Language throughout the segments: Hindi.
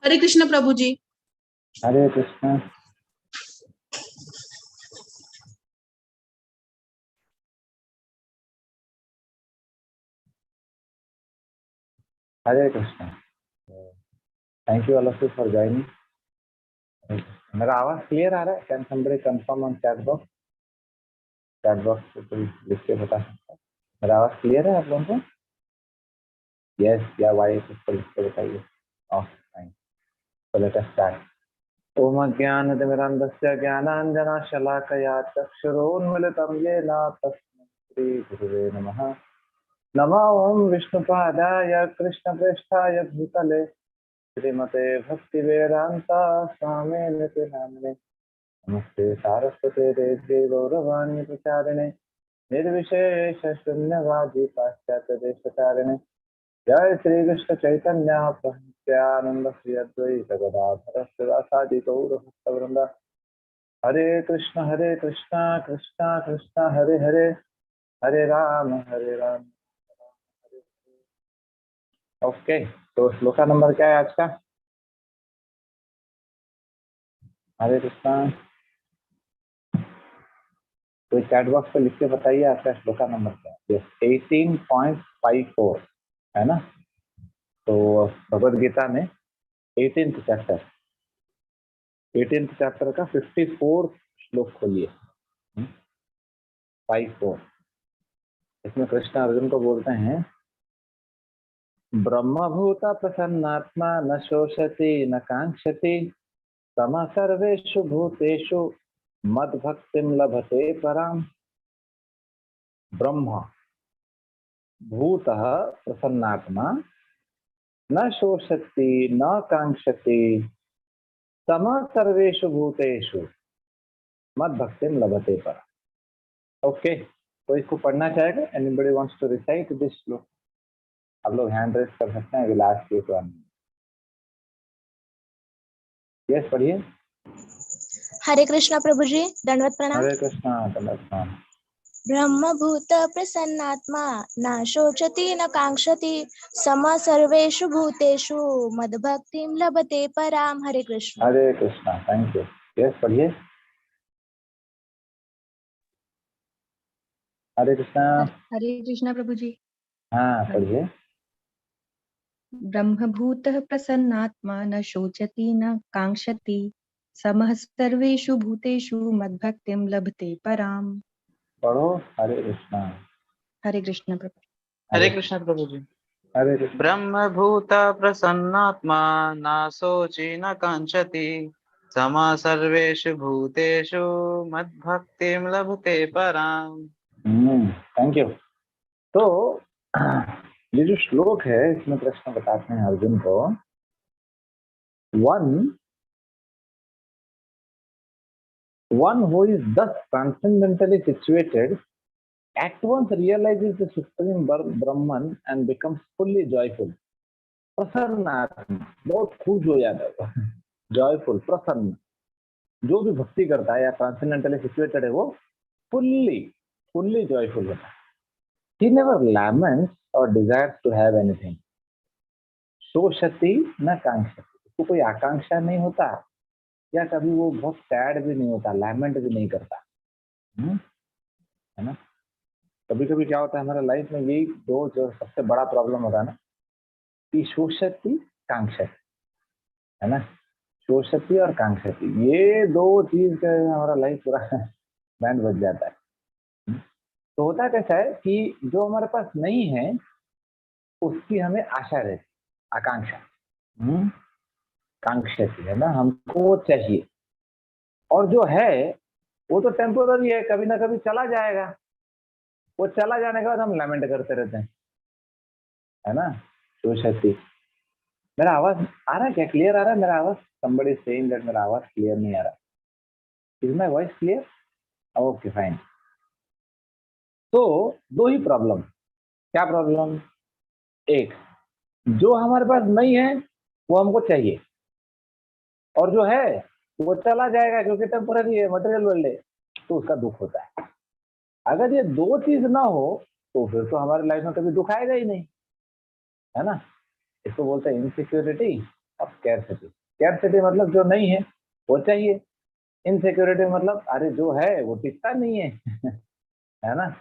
हरे कृष्ण प्रभु जी। Hare Krishna. Hare Krishna. Thank you all of you for joining. मेरा आवाज क्लियर आ रहा है? Can somebody confirm on chat box? Chat box पे कोई लिख के बता सकता है मेरा आवाज क्लियर है आप लोगों को? यस या वाई इसको लिख के बताइए। Fine, so let us start. ओम अज्ञानतिमिरान्धस्य ज्ञानाञ्जनशलाकया चक्षुरोन्मिलितं येन तस्मै श्रीगुरुवे नमः। नमो ओम विष्णुपादाय कृष्णप्रेष्ठाय भूतले श्रीमते भक्तिवेदांता स्वामिनिति नामिने। नमस्ते सारस्वते देव्यै गौरवाणी प्रचारिणे निर्विशेष शून्यवादी पाश्चात्य देशकारिणे। जय श्री कृष्ण चैतन्य प्रभु नित्यानंद श्री अद्वैत गदाधर श्रीवासादि गौर भक्तवृंद। हरे कृष्ण कृष्ण कृष्ण हरे हरे, हरे राम राम। ओके, तो श्लोका नंबर क्या है आज का? हरे कृष्ण। तो चैट बॉक्स पे लिख के बताइए आपका श्लोका नंबर क्या है। 18.54 है ना? तो भगवद गीता में 18th चैप्टर का 54 श्लोक खोलिए। 54 इसमें कृष्ण अर्जुन को बोलते हैं, ब्रह्मभूत प्रसन्नात्मा न शोषति न कांक्षति सम सर्वेषु भूतेषु मद भक्तिम लभते पराम। ब्रह्म भूत प्रसन्नात्मा न शोषति न कांक्षति सम सर्वेषु भूतेषु मद भक्तिम लभते पराम। ओके, तो इसको पढ़ना चाहेगा? Anybody wants to recite this shloka? आप लोग हैंड रेस कर सकते हैं। लास्ट के वन। यस, पढ़िए। हरे कृष्णा प्रभु जी, दंडवत प्रणाम। हरे कृष्णा, दंडवत प्रणाम। ब्रह्मभूत प्रसन्नात्मा न शोचति न कांक्षति सम सर्वेषु भूतेषु मद्भक्तिं लभते पराम। हरे Krishna. Hare Krishna, thank you. Yes, पढ़िए। हरे कृष्णा। हरे कृष्णा प्रभु जी। हाँ, पढ़िए। ब्रह्मभूतः प्रसन्नात्मा न शोचति न कांक्षति समः सर्वेषु भूतेषु मद्भक्तिं लभते पराम। पढ़ो। हरे कृष्णा। हरे कृष्ण प्रभु। हरे कृष्ण प्रभु जी। हरे कृष्ण। ब्रह्मभूत प्रसन्नात्मा न शोचि न कांक्षति समा सर्वेषु भूतेषु मद्भक्तिं लभते पराम। Thank you. तो ये जो श्लोक है इसमें कृष्ण बताते हैं अर्जुन को, one who is thus transcendentally situated at once realizes the supreme Brahman and becomes fully joyful. प्रसन्न आत्मा, बहुत खुश हो जाता है, जॉयफुल, प्रसन्न। जो भी भक्ति करता है या ट्रांसेंडेंटली सिचुएटेड है वो फुल्ली जॉयफुल होता है। He never laments or desires to have anything. शोषति न कांक्षति, उसको कोई आकांक्षा नहीं होता या कभी वो बहुत सैड भी नहीं होता, लैमेंट भी नहीं करता। है ना? कभी कभी क्या होता है हमारे लाइफ में, यही दो जो सबसे बड़ा प्रॉब्लम होता है ना, कि शोषति कांक्षति, है ना? शोषति और कांक्षति, ये दो चीज का हमारा लाइफ पूरा बैंड बज जाता है। तो होता कैसा है कि जो हमारे पास नहीं है उसकी हमें आशा रहती, आकांक्षा, कांक्षति, है ना? हमको वो चाहिए, और जो है वो तो टेम्पोररी है, कभी ना कभी चला जाएगा। वो चला जाने के बाद हम लैमेंट करते रहते हैं, है ना? शोषति। मेरा आवाज आ रहा है क्या? क्लियर आ रहा है मेरा आवाज? somebody is saying that मेरा आवाज क्लियर नहीं आ रहा। Is my voice clear? Okay, fine. तो दो ही प्रॉब्लम। क्या प्रॉब्लम? एक, जो हमारे पास नहीं है वो हमको चाहिए, और जो है वो चला जाएगा क्योंकि टेम्पोररी है, मटेरियल वर्ल्ड है, तो उसका दुख होता है। अगर ये दो चीज ना हो तो फिर तो हमारे लाइफ में कभी दुख आएगा ही नहीं, है ना? इसको बोलते हैं इनसिक्योरिटी और स्कैर्सिटी। स्कैर्सिटी मतलब जो नहीं है वो चाहिए, इनसिक्योरिटी मतलब अरे जो है वो टिकता नहीं है है ना।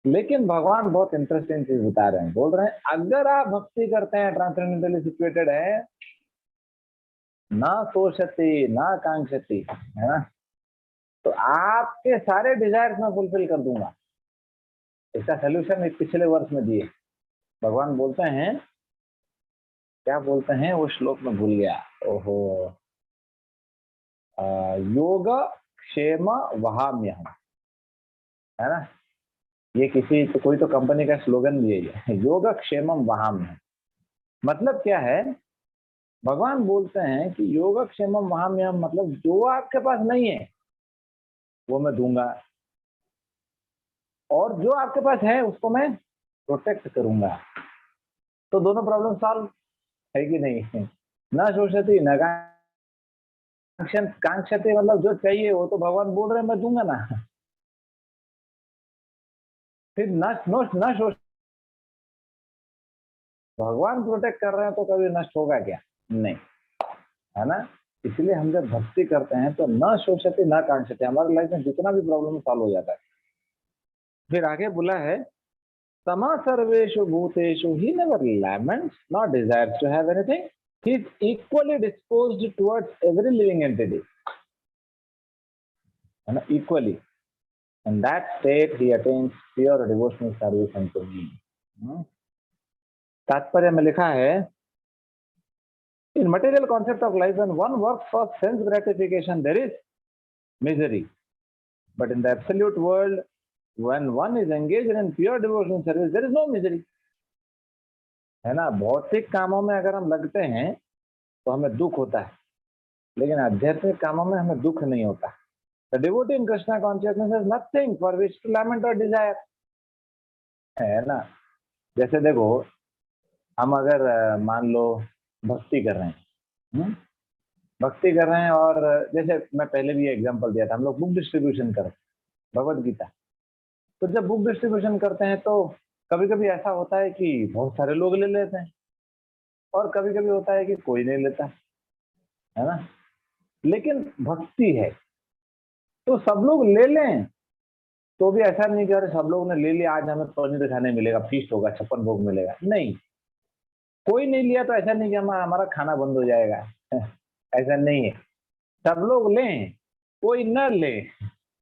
लेकिन भगवान बहुत इंटरेस्टिंग चीज बता रहे हैं, बोल रहे हैं अगर आप भक्ति करते हैं, ट्रांसेंडेंटली सिचुएटेड है, ना सोचती ना कांक्षती, है ना, तो आपके सारे डिजायर्स मैं फुलफिल कर दूंगा। इसका सोल्यूशन एक पिछले वर्ष में दिए। भगवान बोलते हैं, क्या बोलते हैं वो श्लोक में भूल गया, ओहो, योग क्षेम वहाम्यहम, है ना। ये किसी तो कोई तो कंपनी का स्लोगन भी है, योग क्षेमम वहाम्यहम। मतलब क्या है, भगवान बोलते हैं कि योग क्षेमम वहाम्यहम मतलब जो आपके पास नहीं है वो मैं दूंगा, और जो आपके पास है उसको मैं प्रोटेक्ट करूंगा। तो दोनों प्रॉब्लम सॉल्व है कि नहीं। ना शोषती न कांक्षती मतलब जो चाहिए वो तो भगवान बोल रहे हैं मैं दूंगा ना। फिर न शोष, भगवान प्रोटेक्ट कर रहे हैं तो कभी नष्ट होगा क्या, नहीं, है ना। इसलिए हम जब भक्ति करते हैं तो न शोषती न कांक्षती, हमारे लाइफ में जितना भी प्रॉब्लम सॉल्व हो जाता है। फिर आगे बोला है, समा सर्वेषु भूतेषु he never laments not desires to have anything, he is equally disposed towards every living entity, and equally in that state he attains pure devotional service unto me। तात्पर्य में लिखा है, in material concept of life when one works for sense gratification there is misery, but in the absolute world when one is engaged in pure devotional service there is no misery, है ना। भौतिक कामों में अगर हम लगते हैं तो हमें दुख होता है, लेकिन आध्यात्मिक कामों में हमें दुख नहीं होता। The devotee in Krishna consciousness has nothing for which to lament or desire, है ना। जैसे देखो, हम अगर मान लो भक्ति कर रहे हैं, भक्ति कर रहे हैं, और जैसे मैं पहले भी एग्जांपल दिया था, हम लोग बुक डिस्ट्रीब्यूशन करते हैं भगवत गीता। तो जब बुक डिस्ट्रीब्यूशन करते हैं तो कभी कभी ऐसा होता है कि बहुत सारे लोग ले लेते हैं, और कभी कभी होता है कि कोई नहीं लेता, है ना। लेकिन भक्ति है तो सब लोग ले लें, तो भी ऐसा नहीं कि अरे सब लोग ने ले लिया आज हमें पनीर खाने मिलेगा, फीस्ट होगा, 56 भोग मिलेगा, नहीं। कोई नहीं लिया तो ऐसा नहीं कि हमारा खाना बंद हो जाएगा, ऐसा नहीं है। सब लोग लें, कोई न ले,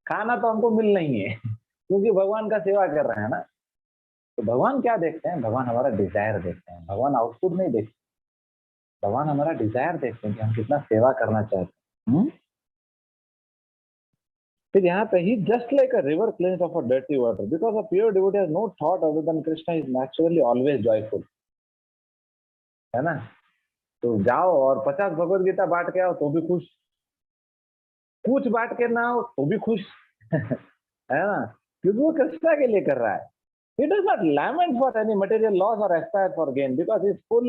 खाना तो हमको मिलना ही है, क्योंकि भगवान का सेवा कर रहे हैं ना। तो भगवान क्या देखते हैं, भगवान हमारा डिजायर देखते हैं, भगवान आउटपुट नहीं देखते, भगवान हमारा डिजायर देखते हैं कि हम कितना सेवा करना चाहते हैं। फिर यहाँ पे ही just like a river cleans off a dirty water because a pure devotee has no thought other than Krishna is naturally always joyful, है ना। तो जाओ और 50 भगवत गीता बांट के आओ तो भी खुश, कुछ बांट के ना आओ तो भी खुश है ना, क्योंकि वो कृष्णा के लिए कर रहा है। He does not lament for any material loss or aspire for gain because he is full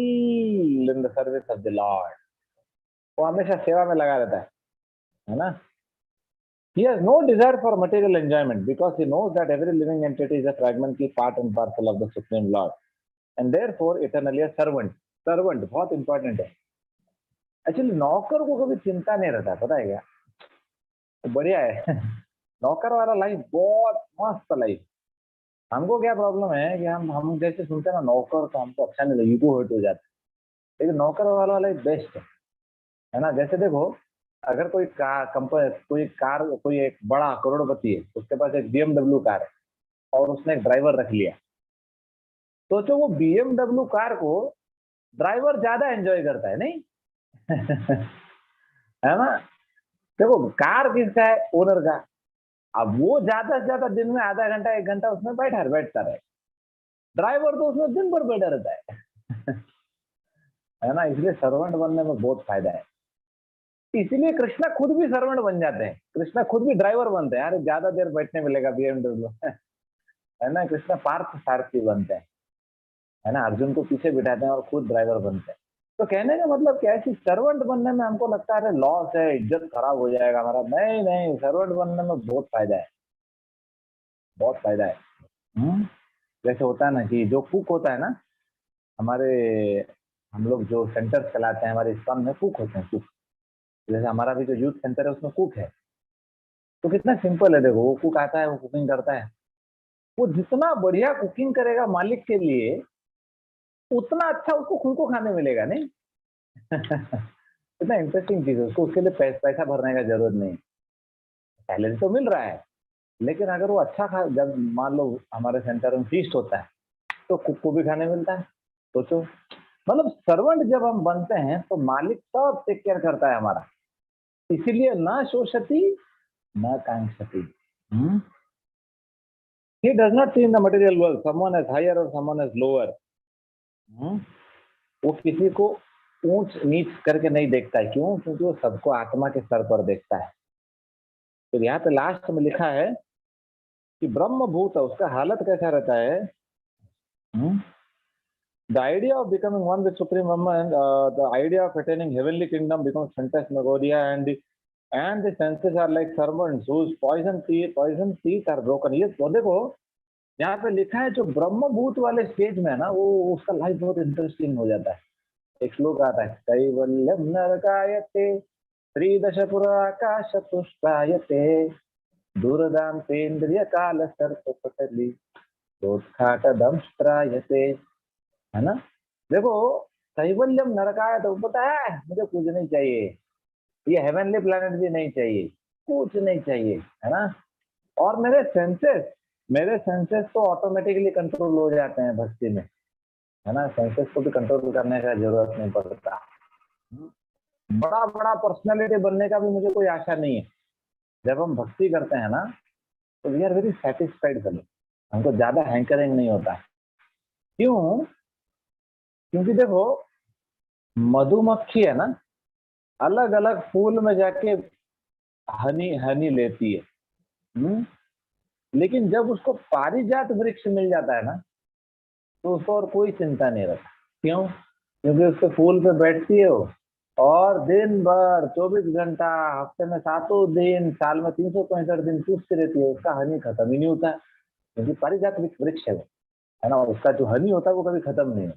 in the service of the Lord। वो हमेशा सेवा में लगा रहता है ना। He has no desire for material enjoyment because he knows that every living entity is a fragmentary part and parcel of the Supreme Lord and therefore eternally a servant। servant बहुत इंपॉर्टेंट है। एक्चुअली नौकर को कभी चिंता नहीं रहता, पता है क्या, तो बढ़िया है नौकर वाला लाइफ बहुत मस्त लाइफ। हमको क्या प्रॉब्लम है कि हम जैसे सुनते हैं ना नौकर, तो हमको अच्छा नहीं लगता, ईगो हर्ट हो जाता है। लेकिन नौकर वाला लाइफ बेस्ट है ना। जैसे देखो, अगर कोई कार कोई एक बड़ा करोड़पति है, उसके पास एक BMW कार है और उसने एक ड्राइवर रख लिया, सोचो वो BMW कार को ड्राइवर ज्यादा एंजॉय करता है, नहीं है ना। देखो कार किसका है, ओनर का। अब वो ज्यादा से ज्यादा दिन में आधा घंटा 1 घंटा उसमें बैठता रहे, ड्राइवर तो उसमें दिन भर बैठा रहता है है ना। इसलिए सर्वेंट बनने में बहुत फायदा है। इसीलिए कृष्णा खुद भी सर्वेंट बन जाते हैं, कृष्णा खुद भी ड्राइवर बनते हैं। अरे ज्यादा देर बैठने मिलेगा BMW है ना। कृष्णा पार्थ सारथी बनते हैं, है ना, अर्जुन को पीछे बिठाते हैं और खुद ड्राइवर बनते हैं। तो कहने का मतलब क्या है कि सर्वेंट बनने में हमको लगता है लॉस है, इज्जत खराब हो जाएगा हमारा, नहीं नहीं, सर्वेंट बनने में बहुत फायदा है, बहुत फायदा है। जैसे होता है ना कि जो कुक होता है ना, हमारे हम लोग जो सेंटर चलाते हैं हमारे इस्कॉन में कुक होते हैं, कुक। जैसे हमारा भी जो यूथ सेंटर है उसमें कुक है। तो कितना सिंपल है, देखो वो कुक आता है, वो कुकिंग करता है, वो जितना बढ़िया कुकिंग करेगा मालिक के लिए उतना अच्छा उसको खुद को खाने मिलेगा, नहीं? कितना इंटरेस्टिंग चीज है, उसको उसके लिए पैसा भरने का जरूरत नहीं, सैलरी तो मिल रहा है। लेकिन अगर वो अच्छा खा, जब मान लो हमारे सेंटर में फीस्ट होता है तो कुक को भी खाने मिलता है। सोचो, मतलब सर्वेंट जब हम बनते हैं तो मालिक सब टेक केयर करता है हमारा। इसीलिए न शोषति न कांक्षति। He does not see in the material world someone as higher or someone as lower. वो किसी को ऊंच नीच करके नहीं देखता है। क्यों? क्योंकि वो सबको आत्मा के स्तर पर देखता है। तो यहाँ पे लास्ट में लिखा है कि ब्रह्म भूत, उसका हालत कैसा रहता है? The idea of becoming one with Supreme Brahman, the idea of attaining heavenly kingdom becomes phantasmagoria, and the senses are like servants whose poison teeth are broken. ये तो देखो यहाँ पे लिखा है, जो ब्रह्म भूत वाले स्टेज में है ना, वो उसका लाइफ बहुत इंटरेस्टिंग हो जाता है। एक श्लोक आता है, कैवल्यम नरकायते त्रिदशपुराकाश तुष्टायते दूरदान्तेन्द्रिय काल सर्पपटली दोत्खाट दंष्ट्रायते, है ना? देखो, कैवल्यम नरकाय, तो पता है मुझे कुछ नहीं चाहिए, ये हेवनली प्लैनेट भी नहीं चाहिए, कुछ नहीं चाहिए, है ना? और मेरे सेंसेस तो ऑटोमेटिकली कंट्रोल हो जाते हैं भक्ति में, है ना? सेंसेस को भी कंट्रोल करने का जरूरत नहीं पड़ता। बड़ा बड़ा पर्सनालिटी बनने का भी मुझे कोई आशा नहीं है। जब हम भक्ति करते हैं ना तो वी आर वेरी सेटिस्फाइड कर, हमको ज्यादा हैंकरिंग नहीं होता। क्यों? क्योंकि देखो, मधुमक्खी है ना, अलग अलग फूल में जाके हनी लेती है। लेकिन जब उसको पारिजात वृक्ष मिल जाता है ना तो उसको और कोई चिंता नहीं रहता। क्यों? क्योंकि उसके फूल पे बैठती है वो, और दिन भर 24 घंटा, हफ्ते में 7 दिन, साल में 365 दिन चूसती रहती है, उसका हनी खत्म ही नहीं होता, क्योंकि पारिजात वृक्ष है वो, है ना? उसका जो हनी होता है वो कभी खत्म नहीं है।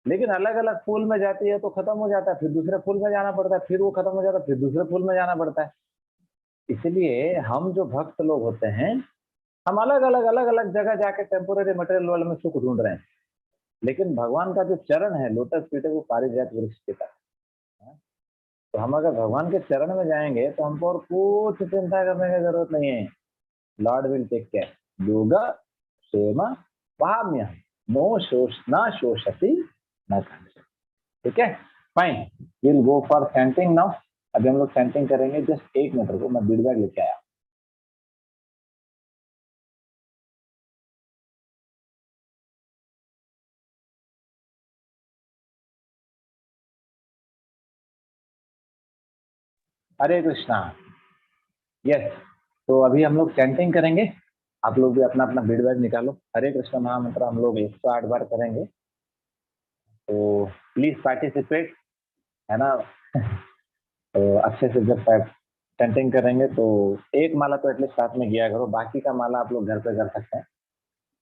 लेकिन अलग अलग फूल में जाती है तो खत्म हो जाता है, फिर दूसरे फूल में जाना पड़ता है, फिर वो खत्म हो जाता है, फिर दूसरे फूल में जाना पड़ता है। इसलिए हम जो भक्त लोग होते हैं, हम अलग अलग जगह जाके टेम्पोररी मटेरियल वर्ल्ड में सुख ढूंढ रहे हैं। लेकिन भगवान का जो चरण है, लोटस फीट है, वो पारिजात वृक्ष के तरह है। तो हम अगर भगवान के चरण में जाएंगे तो हमको और कुछ चिंता करने की जरूरत नहीं है। Lord will take care. योगा क्षेमा वहाम्य ना शोषति न कांक्षति। ठीक है, fine, will go for chanting now. अभी हम लोग चैंटिंग करेंगे। जस्ट 1 मिनट रुको, मैं बीट बैग लेके आया। हरे कृष्णा। यस, तो अभी हम लोग चैंटिंग करेंगे। आप लोग भी अपना अपना बीट बैग निकालो। हरे कृष्ण महामंत्र हम लोग 108 बार करेंगे, तो प्लीज पार्टिसिपेट, है ना? तो अच्छे से जब चैंटिंग करेंगे तो एक माला तो एटलीस्ट साथ में किया करो, बाकी का माला आप लोग घर पे कर सकते हैं,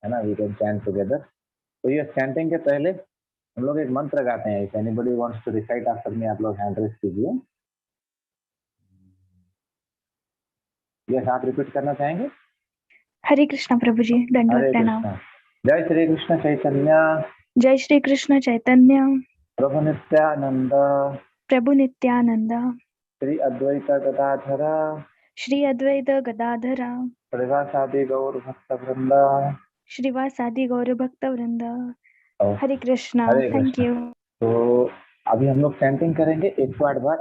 है ना? We can chant together. तो ये चैंटिंग के पहले हम लोग एक मंत्र गाते हैं। If anybody wants to recite after me, आप लोग हैंड रेज कीजिए। यस, आप रिपीट करना चाहेंगे? हरे कृष्णा प्रभु जी, दंडवत हरे प्रणाम। कृष्णा। जय श्री कृष्ण चैतन्य जय श्री कृष्ण चैतन्य प्रभु नित्यानंद प्रभु नित्यानंद श्री अद्वैत गदाधर श्री अद्वैत गदाधरा श्रीवासादि गौर भक्त वृंद। श्रीवासादि गौर भक्त वृंद। हरे कृष्णा, हरे थैंक कृष्णा। यू। तो अभी हम लोग चैंटिंग करेंगे 108 बार।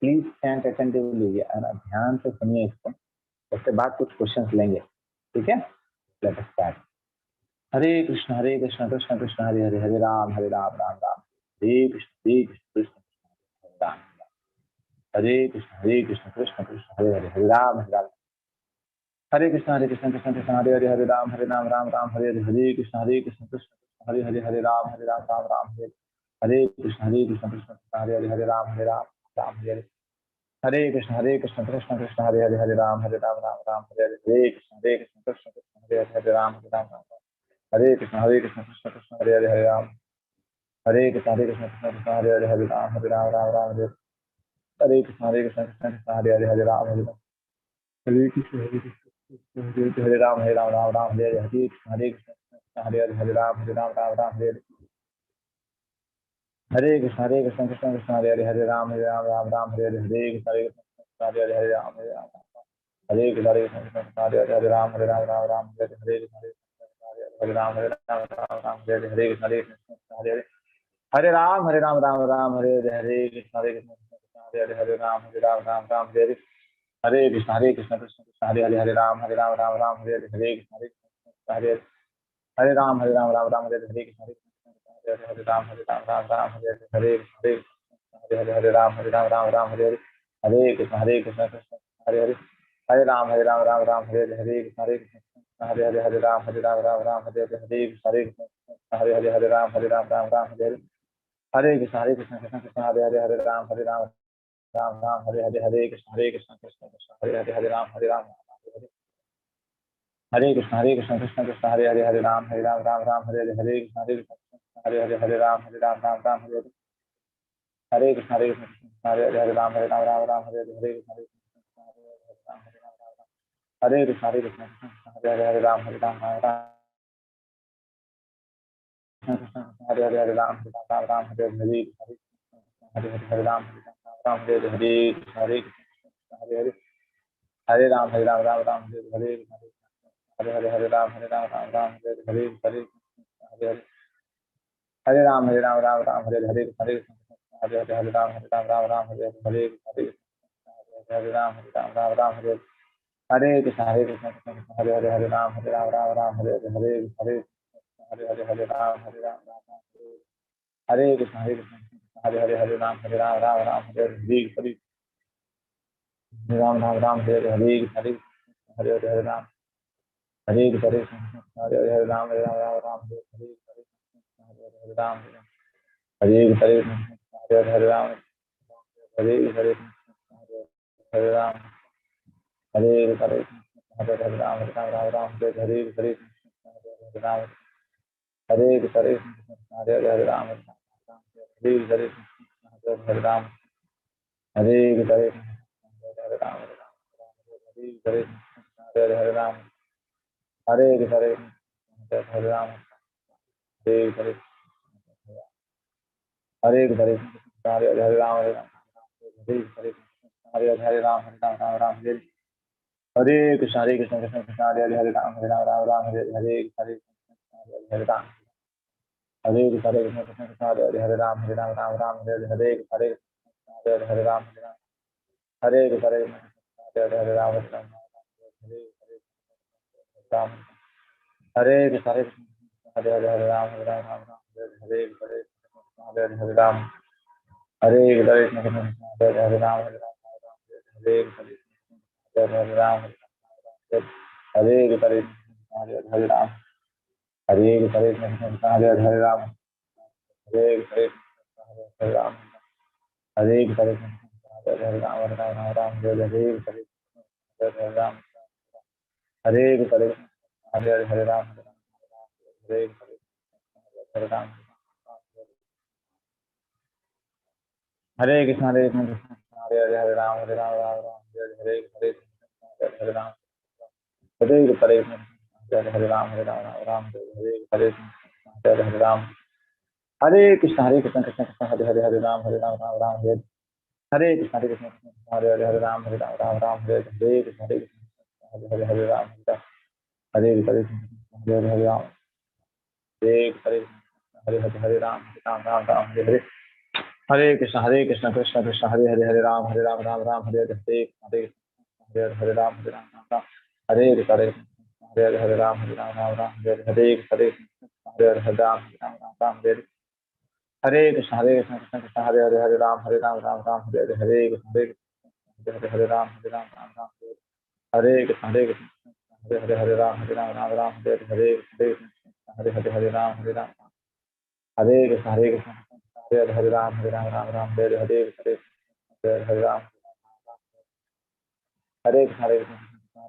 प्लीज चैंट अटेंटिवली, ध्यान से सुनिए इसको। उसके बाद कुछ क्वेश्चंस लेंगे, ठीक है? Let us start. Hare Krishna Krishna Krishna Hare Hare, Hare Ram Ram Ram Hare Krishna Krishna Hare Ram. Hare Krishna Krishna Krishna Hare Hare, Hare Ram Hare Krishna Krishna Krishna Hare Hare, Hare Ram Ram Ram Hare Hare. Hare Krishna Krishna Krishna Hare Hare, Hare Ram Ram Ram Hare. Hare Krishna Krishna Krishna Hare Hare, Hare Ram Ram Hare Hare. Hare Krishna Krishna Krishna Hare Hare, Hare Ram Ram Hare Hare. Hare Krishna Krishna Krishna Hare Hare, Hare Ram Ram. Hare Krishna Krishna Krishna Hare Hare, Hare Ram. Hare Krishna Krishna Krishna Hare Hare Hare Ram Ram Ram Hare Hare Krishna Krishna Krishna Hare Hare Hare Ram Hare Krishna Hare Ram Ram Ram Hare Hare Krishna Hare Hare Hare Ram Ram Hare Krishna Krishna Krishna Hare Hare Ram Ram Ram Hare Hare Krishna Hare Hare Hare Ram Hare Krishna Krishna Hare Hare Ram Ram Hare Hare Ram Ram Hare Hare Hare Ram Hare Hare Krishna Hare Ram Ram Hare Krishna Hare Ram Hare Hare Ram Ram Hare Hare Ram Ram Ram Hare Krishna Hare Ram Ram Hare Hare Ram Ram Hare Krishna Ram Hare Krishna Hare Krishna Krishna Hare Ram Hare Hare Ram Hare Krishna Hare Ram Hare Krishna Hare Ram हरे राम हरे कृष्ण हरे राम हरे राम हरे कृष्ण हरे राम हरे राम हरे राम हरे कृष्ण हरे राम हरे राम हरे कृष्ण हरे राम हरे राम हरे राम हरे राम हरे राम हरे राम हरे राम हरे राम राम हरे कृष्ण कृष्ण कृष्ण हरे राम राम हरे राम हरे कृष्ण कृष्ण हरे राम राम हरे राम हरे हरे राम राम हरे कृष्ण हरे राम हरे हरे राम हरे कृष्ण हरे राम हरे राम हरे हरे राम हरे कृष्ण हरे राम हरे राम हरे कृष्ण हरे राम हरे राम हरे कृष्ण हरे राम हरे राम हरे कृष्ण हरे राम हरे हरे राम हरे कृष्ण हरे राम हरे राम हरे कृष्ण कृष्ण कृष्ण हरे राम राम हरे कृष्ण हरे राम हरे कृष्ण हरे राम हरे हरे राम हरे राम राम हरे कृष्ण कृष्ण हरे राम राम हरे राम राम हरे हरे राम राम हरे राम राम हरे कृष्ण कृष्ण हरे राम राम हरे हरे राम राम हरे कृष्ण हरे राम राम हरे राम हरे कृष्ण हरे राम राम हरे राम हरे कृष्ण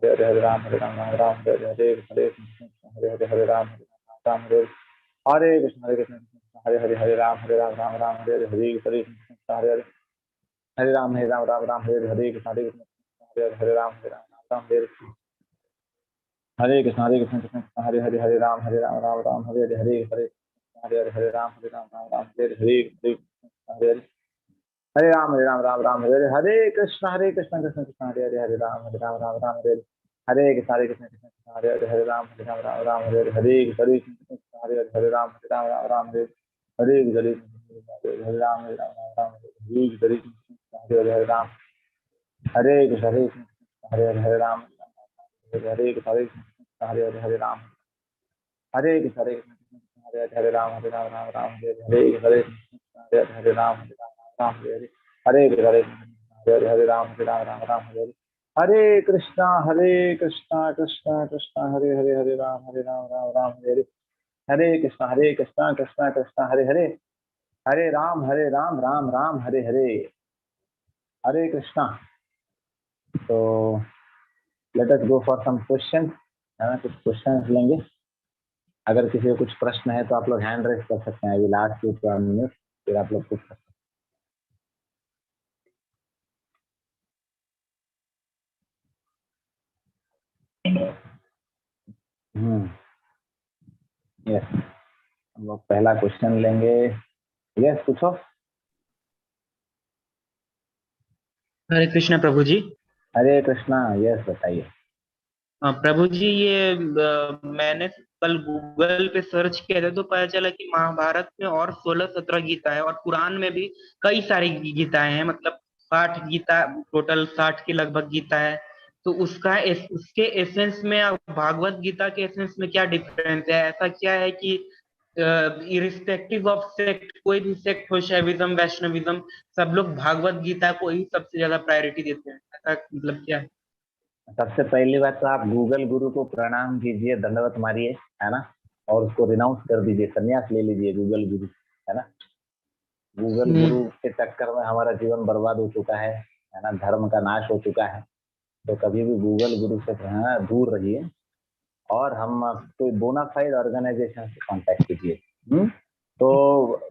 हरे राम राम हरे राम राम हरे कृष्ण हरे कृष्ण हरे हरे, हरे राम राम राम हरे हरे, हरे कृष्ण हरे हरे, हरे राम राम राम हरे हरे कृष्ण, हरे कृष्ण हरे हरे, हरे राम राम हरे हरे कृष्ण, हरे कृष्ण कृष्ण कृष्ण हरे हरे, हरे राम राम राम हरे हरे, हरे हरे हरे हरे, हरे राम राम राम हरे हरे, हरे कृष्ण हरे हरे, हरे राम राम हरे हरे, हरे कृष्ण कृष्ण कृष्ण हरे हरे, हरे राम राम राम हरे हरे, हरे कृष्ण कृष्ण हरे हरे, हरे राम राम हरे हरे, हरे कृष्ण कृष्ण हरे हरे, हरे राम राम हरे हरे, हरे हरे राम राम हरे हरे, हरे हरे हरे राम, हरे कृष्ण हरे हरे, हरे राम हरे कृष्ण हरे हरे, हरे राम, हरे कृष्ण हरे हरे राम, राम राम हरे हरे, हरे हरे हरे राम राम हरे हरे, हरे हरे हरे राम राम हरे हरे, हरे कृष्णा कृष्णा कृष्णा हरे हरे, हरे राम राम राम हरे हरे, हरे कृष्णा कृष्णा कृष्णा हरे राम राम राम हरे हरे, हरे कृष्णा। तो let us go for some question, कुछ क्वेश्चन लेंगे। अगर किसी को कुछ प्रश्न है तो आप लोग हैंड रेस कर सकते हैं, अभी लास्ट 2 मिनट, फिर आप लोग पूछ सकते हैं। यस, हम लोग पहला क्वेश्चन लेंगे। यस, पूछो। हरे कृष्णा प्रभु जी। हरे कृष्णा। यस, बताइए। प्रभु जी, ये मैंने कल गूगल पे सर्च किया था तो पता चला कि महाभारत में और 16-17 गीता है और पुराण में भी कई सारी गीताएं हैं, मतलब 60 गीता, टोटल 60 के लगभग गीता है। तो उसके एसेंस में और भागवत गीता के एसेंस में क्या डिफरेंस है? ऐसा क्या है कि इरिस्पेक्टिव ऑफ सेक्ट, कोई भी सेक्ट हो, शैविज्म वैष्णविज्म, सब लोग भागवत गीता को ही सबसे ज्यादा प्रायोरिटी देते हैं? ऐसा मतलब क्या है? सबसे पहली बात तो आप गूगल गुरु को प्रणाम कीजिए, दंडवत मारिए, है ना, और उसको रिनाउंस कर दीजिए, संन्यास ले लीजिए गूगल गुरु, है ना। गूगल गुरु के चक्कर में हमारा जीवन बर्बाद हो चुका है ना, धर्म का नाश हो चुका है। तो कभी भी गूगल गुरु से दूर रहिए और हम कोई बोनाफाइड ऑर्गेनाइजेशन से कांटेक्ट कीजिए। तो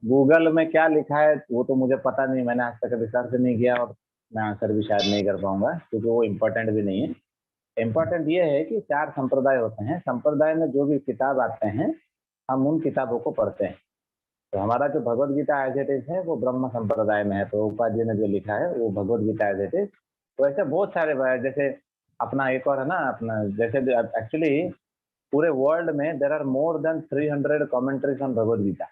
गूगल में क्या लिखा है वो तो मुझे पता नहीं, मैंने आज तक रिसर्च नहीं किया और मैं आंसर भी शायद नहीं कर पाऊंगा, क्योंकि वो इम्पोर्टेंट भी नहीं है। इम्पोर्टेंट ये है कि 4 संप्रदाय होते हैं, संप्रदाय में जो भी किताब आते हैं हम उन किताबों को पढ़ते हैं। तो हमारा जो Bhagavad Gita as it is है वो ब्रह्म संप्रदाय में है, तो उपाध्याय ने जो लिखा है वो भगवत गीता एज इट इज। तो ऐसे बहुत सारे जैसे अपना एक और है ना, अपना जैसे एक्चुअली पूरे वर्ल्ड में there are more than 300 commentaries on Bhagavad Gita,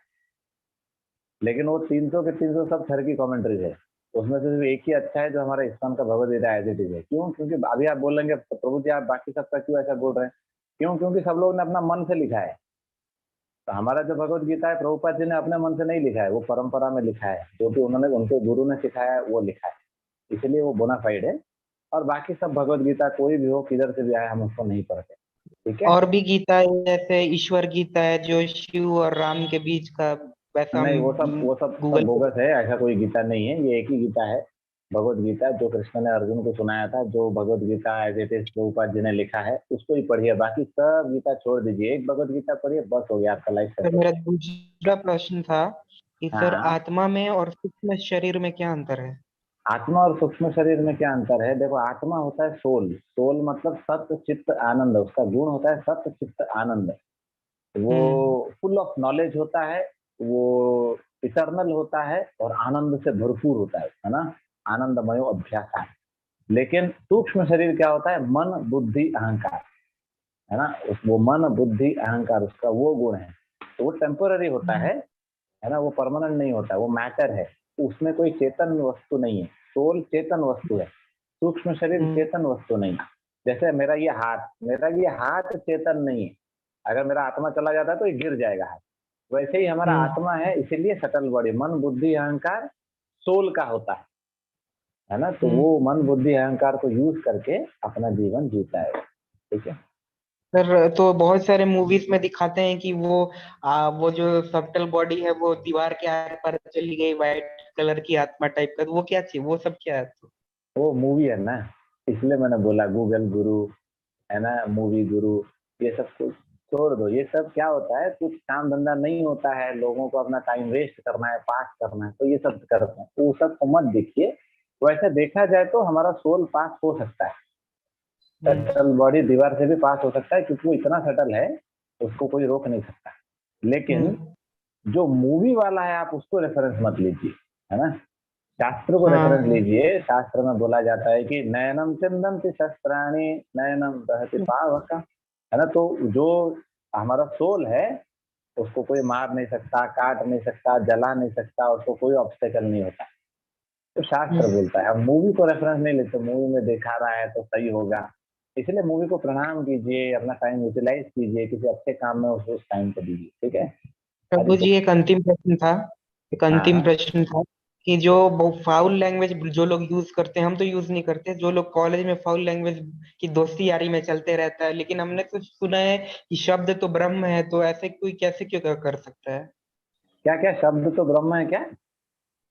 लेकिन वो 300 के 300 सब थर की कमेंट्रीज है। उसमें से सिर्फ एक ही अच्छा है जो हमारा इस्लाम का भगवत गीता एज इट इज है। क्यों? क्योंकि अभी आप बोलेंगे प्रभु जी आप बाकी सबका क्यों ऐसा बोल रहे हैं? क्यों? क्योंकि सब लोगों ने अपना मन से लिखा है। तो हमारा जो भगवत गीता है प्रभुपाद जी ने अपने मन से नहीं लिखा है, वो परंपरा में लिखा है, जो भी उन्होंने उनके गुरु ने सिखाया है वो लिखा है, इसलिए वो बोनाफाइड है। और बाकी सब भगवत गीता कोई भी हो, किधर से भी आए, हम उसको नहीं पढ़ते। ठीक है। और भी गीता है, जैसे ईश्वर गीता है जो शिव और राम के बीच का, वैसा नहीं, हम वो सब गूगल पे। बोगस है, ऐसा कोई गीता नहीं है। ये एक ही गीता है, भगवत गीता, जो कृष्ण ने अर्जुन को सुनाया था, जो Bhagavad Gita as it is Prabhupada ji ने लिखा है उसको ही पढ़िए, बाकी सब गीता छोड़ दीजिए, एक भगवत गीता पढ़िए, बस हो गया, आपका लाइफ सर, सेटल। मेरा दूसरा प्रश्न था कि सर, हाँ, आत्मा में और सूक्ष्म शरीर में क्या अंतर है? आत्मा और सूक्ष्म शरीर में क्या अंतर है? देखो, आत्मा होता है सोल, सोल मतलब सत्य चित्त आनंद, उसका गुण होता है सत्य चित्त आनंद। वो फुल ऑफ नॉलेज होता है, वो इटर्नल होता है और आनंद से भरपूर होता है ना, आनंदमय अभ्यास है। लेकिन सूक्ष्म शरीर क्या होता है? मन बुद्धि अहंकार, है ना, वो मन बुद्धि अहंकार उसका वो गुण है। तो वो टेम्पोररी होता है ना, वो परमानेंट नहीं होता, वो मैटर है, उसमें कोई चेतन वस्तु नहीं है। सोल चेतन वस्तु है, सूक्ष्म शरीर चेतन वस्तु नहीं। जैसे मेरा ये हाथ चेतन नहीं है, अगर मेरा आत्मा चला जाता है तो ये गिर जाएगा हाथ। वैसे ही हमारा आत्मा है, इसीलिए सटल बॉडी, मन बुद्धि अहंकार सोल का होता है ना। तो वो मन बुद्धि अहंकार को यूज करके अपना जीवन जीता है। ठीक है। सर, तो बहुत सारे मूवीज में दिखाते हैं कि वो जो सबटल बॉडी है वो दीवार के आर पार चली गई, व्हाइट कलर की आत्मा टाइप का, तो वो क्या चीज, वो सब क्या है? वो मूवी है ना, इसलिए मैंने बोला गूगल गुरु, है ना, मूवी गुरु, ये सब कुछ छोड़ दो, ये सब क्या होता है, कुछ काम धंधा नहीं होता है, लोगों को अपना टाइम वेस्ट करना है, पास करना है, तो ये सब करते हैं, तो वो सब को मत देखिए। वैसे देखा जाए तो हमारा सोल पास हो सकता है, सटल बॉडी दीवार से भी पास हो सकता है, क्योंकि वो इतना सटल है उसको कोई रोक नहीं सकता। लेकिन जो मूवी वाला है आप उसको रेफरेंस मत लीजिए, है ना। शास्त्र को हाँ रेफरेंस लीजिए। शास्त्र में बोला जाता है कि नयनम चिंदन्ति शस्त्राणि नयनम दहति पावक, है ना। तो जो हमारा सोल है उसको कोई मार नहीं सकता, काट नहीं सकता, जला नहीं सकता, उसको कोई ऑब्स्टेकल नहीं होता। तो शास्त्र बोलता है, अब मूवी को रेफरेंस नहीं लेते, मूवी में दिखा रहा है तो सही होगा, इसलिए मूवी को प्रणाम कीजिए, अपना टाइम यूटिलाइज कीजिए, किसी अच्छे काम में उस टाइम को दीजिए, ठीक है। हरी प्रभु जी, एक अंतिम प्रश्न था। एक अंतिम हाँ प्रश्न था कि जो फाउल लैंग्वेज जो लोग यूज करते हैं, हम तो यूज नहीं करते, जो लोग कॉलेज में फाउल लैंग्वेज की दोस्ती यारी में चलते रहता है, लेकिन हमने कुछ सुना है कि शब्द तो ब्रह्म है, तो ऐसे कोई कैसे क्यों कर सकता है? क्या क्या, शब्द तो ब्रह्म है क्या?